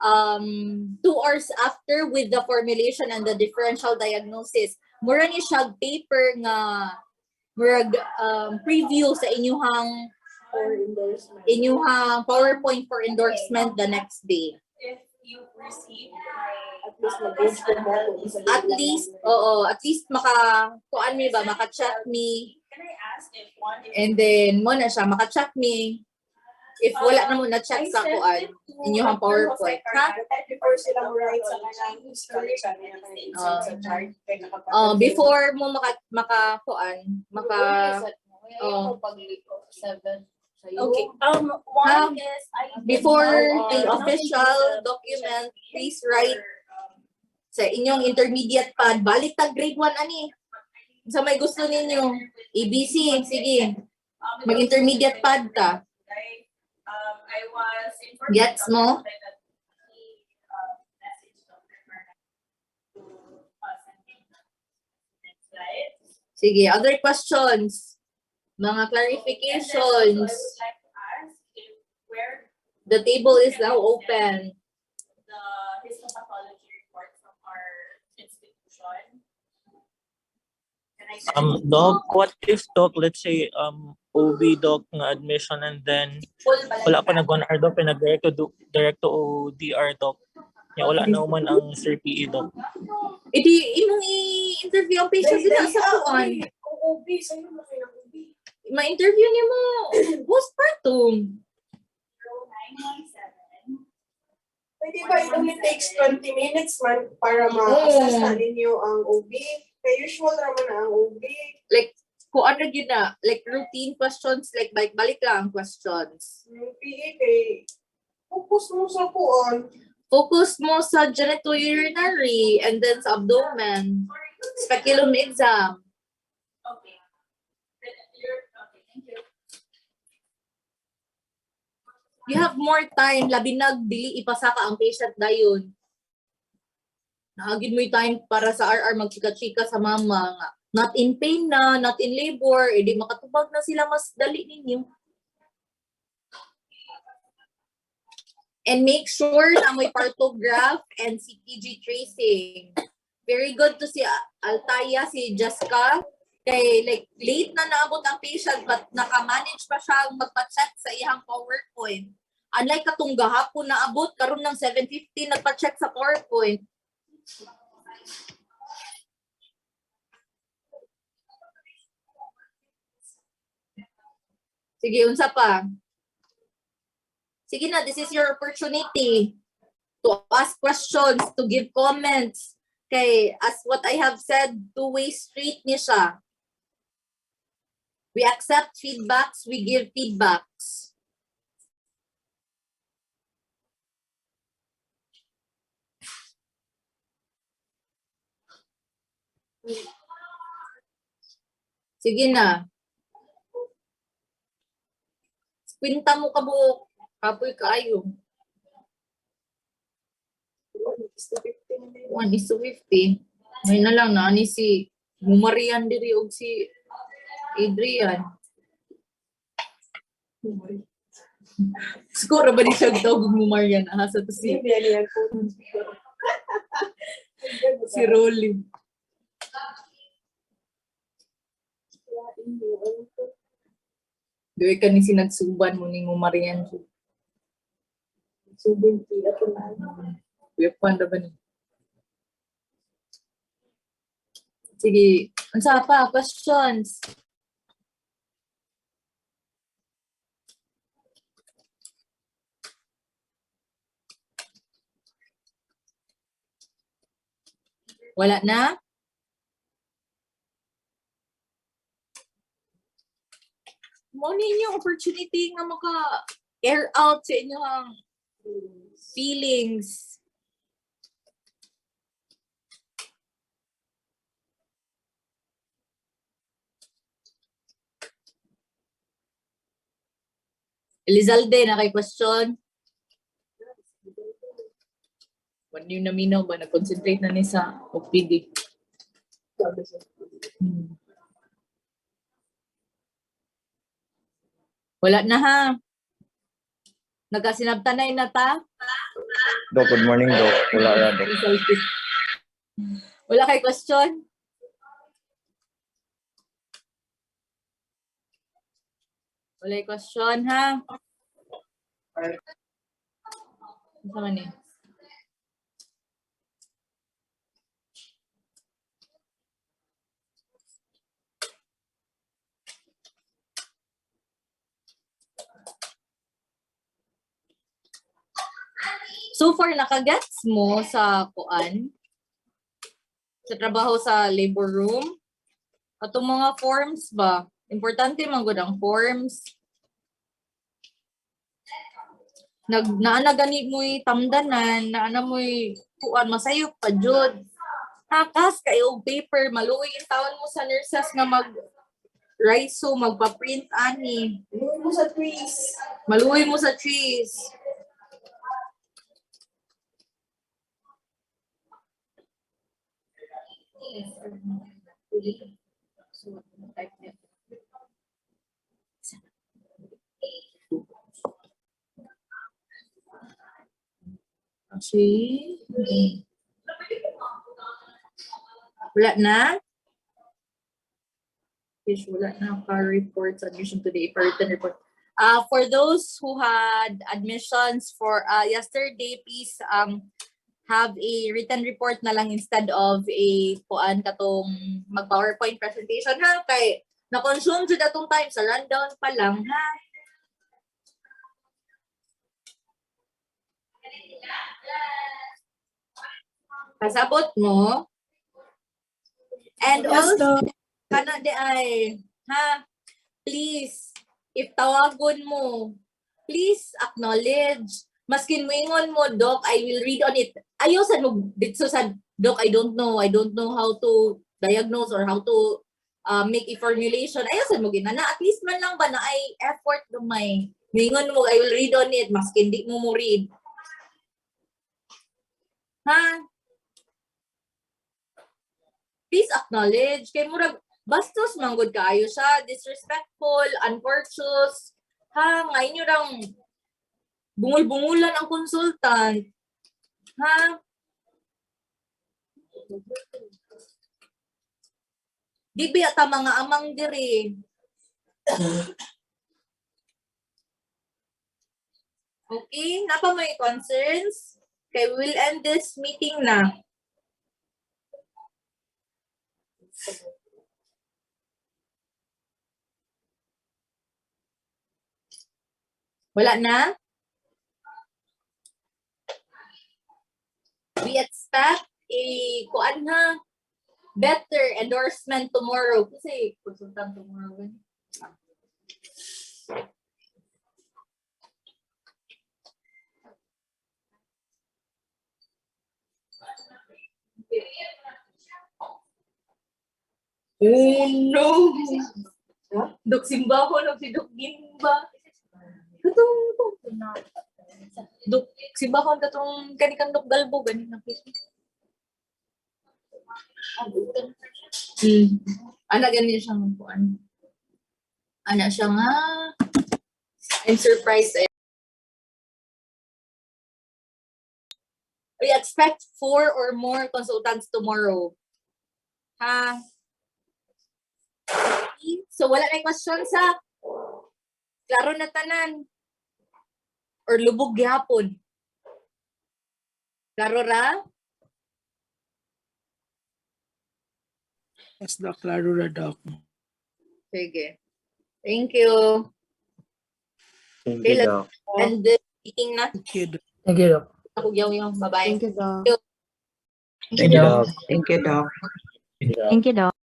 C: 2 hours after with the formulation and the differential diagnosis. Mura ni siya paper nga murag preview sa inyuhang PowerPoint for endorsement the next day.
A: If you receive
C: At least kuan mi ba, maka-chat me.
A: Can I ask if one
C: And then mo na siya maka-chat me. If wala na mo na chat sa kuan, inyong PowerPoint, ha?
A: Before sila write sa kanang history sa chart.
C: Before mo maka
D: Okay.
C: One
D: is
C: before the official document, please write sa inyong intermediate pad. Balik tag grade 1 ani. Sa may gusto ninyo, ABC, sige. Mag-intermediate pad ta. Gets mo? Sige, other questions? Mga clarifications? The table is now open.
A: The histopathology report from our institution.
F: Doc, what if doc, let's say OB doc nga admission and then wala pa nag-1 hour doc, pinag-direct to DR doc. Ya wala na man ang Sir PE doc.
C: Iti imong i-interview ang patient dito sa kuan.
A: Kung OB, sa'yo mo kayo ng OB.
C: Ma-interview niyo mo postpartum.
A: 0917. Pwede ba it only takes 20 minutes man para ma-assess na ninyo ang OB? Kaya usual naman na ang OB.
C: Like, kung ano yun na, like routine questions, like balik lang ang questions.
A: Yung PE kay focus mo sa kuon.
C: Focus mo sa genitourinary and then sa abdomen. Speculum exam.
A: Okay. Okay, thank you.
C: You have more time, labi dili ipasa ka ang patient dayon. Nahagid mo yung time para sa RR magchika-chika sa mama nga. Not in pain na, not in labor, edi makatubag na sila mas dali ninyo. And make sure na may partograph and CTG tracing. Very good to si Altaya, si Jessica. Kay like late na naabot ang patient but naka-manage pa siya magpa-check sa iyang PowerPoint. Unlike katong gahapon na abot karon ng 7:50 nagpa-check sa PowerPoint. Sige, unsa pa? Sige na, this is your opportunity to ask questions, to give comments. Kay, as what I have said, two-way street niya siya. We accept feedbacks, we give feedbacks. Sige na. Kwinta mo kabuok. Kapoy kaayo. 1:50. May na lang na ni si Mumarian diri og si Adrian. Score ba ni siya tawag Mumarian? Sa to si si Rolly. Dili ka ni sinagsuban mo ni Mumarian. Suban kila ko na. Weapon ba ni? Sige, unsa pa questions? Wala na? Mo ninyo opportunity nga maka air out sa inyong feelings. Elizalde, na kay question? When yung naminaw ba, nag-concentrate na ni sa OPD? Wala na ha? Nagasinabtanay na ta?
O: Doc, good morning, Doc. Wala ra, Doc.
C: Wala kay question? Wala kay question ha? Ano man eh? So far, nakagets mo sa kuan? Sa trabaho sa labor room? Atong mga forms ba? Importante man gud ang forms. Naana gani mo'y tamdanan, naana mo'y kuan masayop pa jud. Hakas kayo og paper, maluoy in taon mo sa nurses nga raiso, magpa-print ani. Maluoy mo sa trees. Maluoy mo sa trees. Okay. Wala na? Yes, wala na car reports, admission today, written report. For those who had admissions for yesterday, please have a written report na lang instead of a kuan katong mag-PowerPoint presentation ha, kay na-consume jud atong time sa rundown pa lang ha. Pasabot mo. And
P: Yes,
C: also, kana di ay, ha, please, if tawagon mo, please acknowledge. Maskin moingon mo, Doc, I will read on it. Ayaw sa mo, dito sa, Doc, I don't know how to diagnose or how to make a formulation. Ayaw sa mo ginana, at least man lang ba na ay effort gamay. Moingon mo, I will read on it, maskin di mo read. Ha? Please acknowledge. Kay murag, bastos manggod kaayo siya, disrespectful, uncourteous. Ha, ngayon nyo rang bungul-bungulan ang consultant. Ha? Di ba ata mga amang diri? Okay, napa may concerns? Okay, we'll end this meeting na. Wala na? We expect a kuan ha, better endorsement tomorrow. Kasi consultant tomorrow. Oh no! Dok Simba ko, si Dok Gimba. Duk, si Bahon katong kanikang dok galbo ganin na please. Ana ganyan siyang kuan. Ana siya nga I'm surprised. We expect 4 or more consultants tomorrow. Ha? So wala na question sa klaro na tanan or lubog gihapon. Klaro ra?
F: Yes, Doc. Klaro ra, Doc.
C: Sige. Thank you.
J: Thank
C: Okay,
J: you,
C: let's
J: Doc.
C: end the meeting na.
F: Thank you, Doc.
C: Thank you, Doc. Bye-bye.
B: Thank you, Doc.
C: Thank you.
O: Thank you, Doc.
G: Thank you, Doc.
J: Yeah.
G: Thank you, Doc.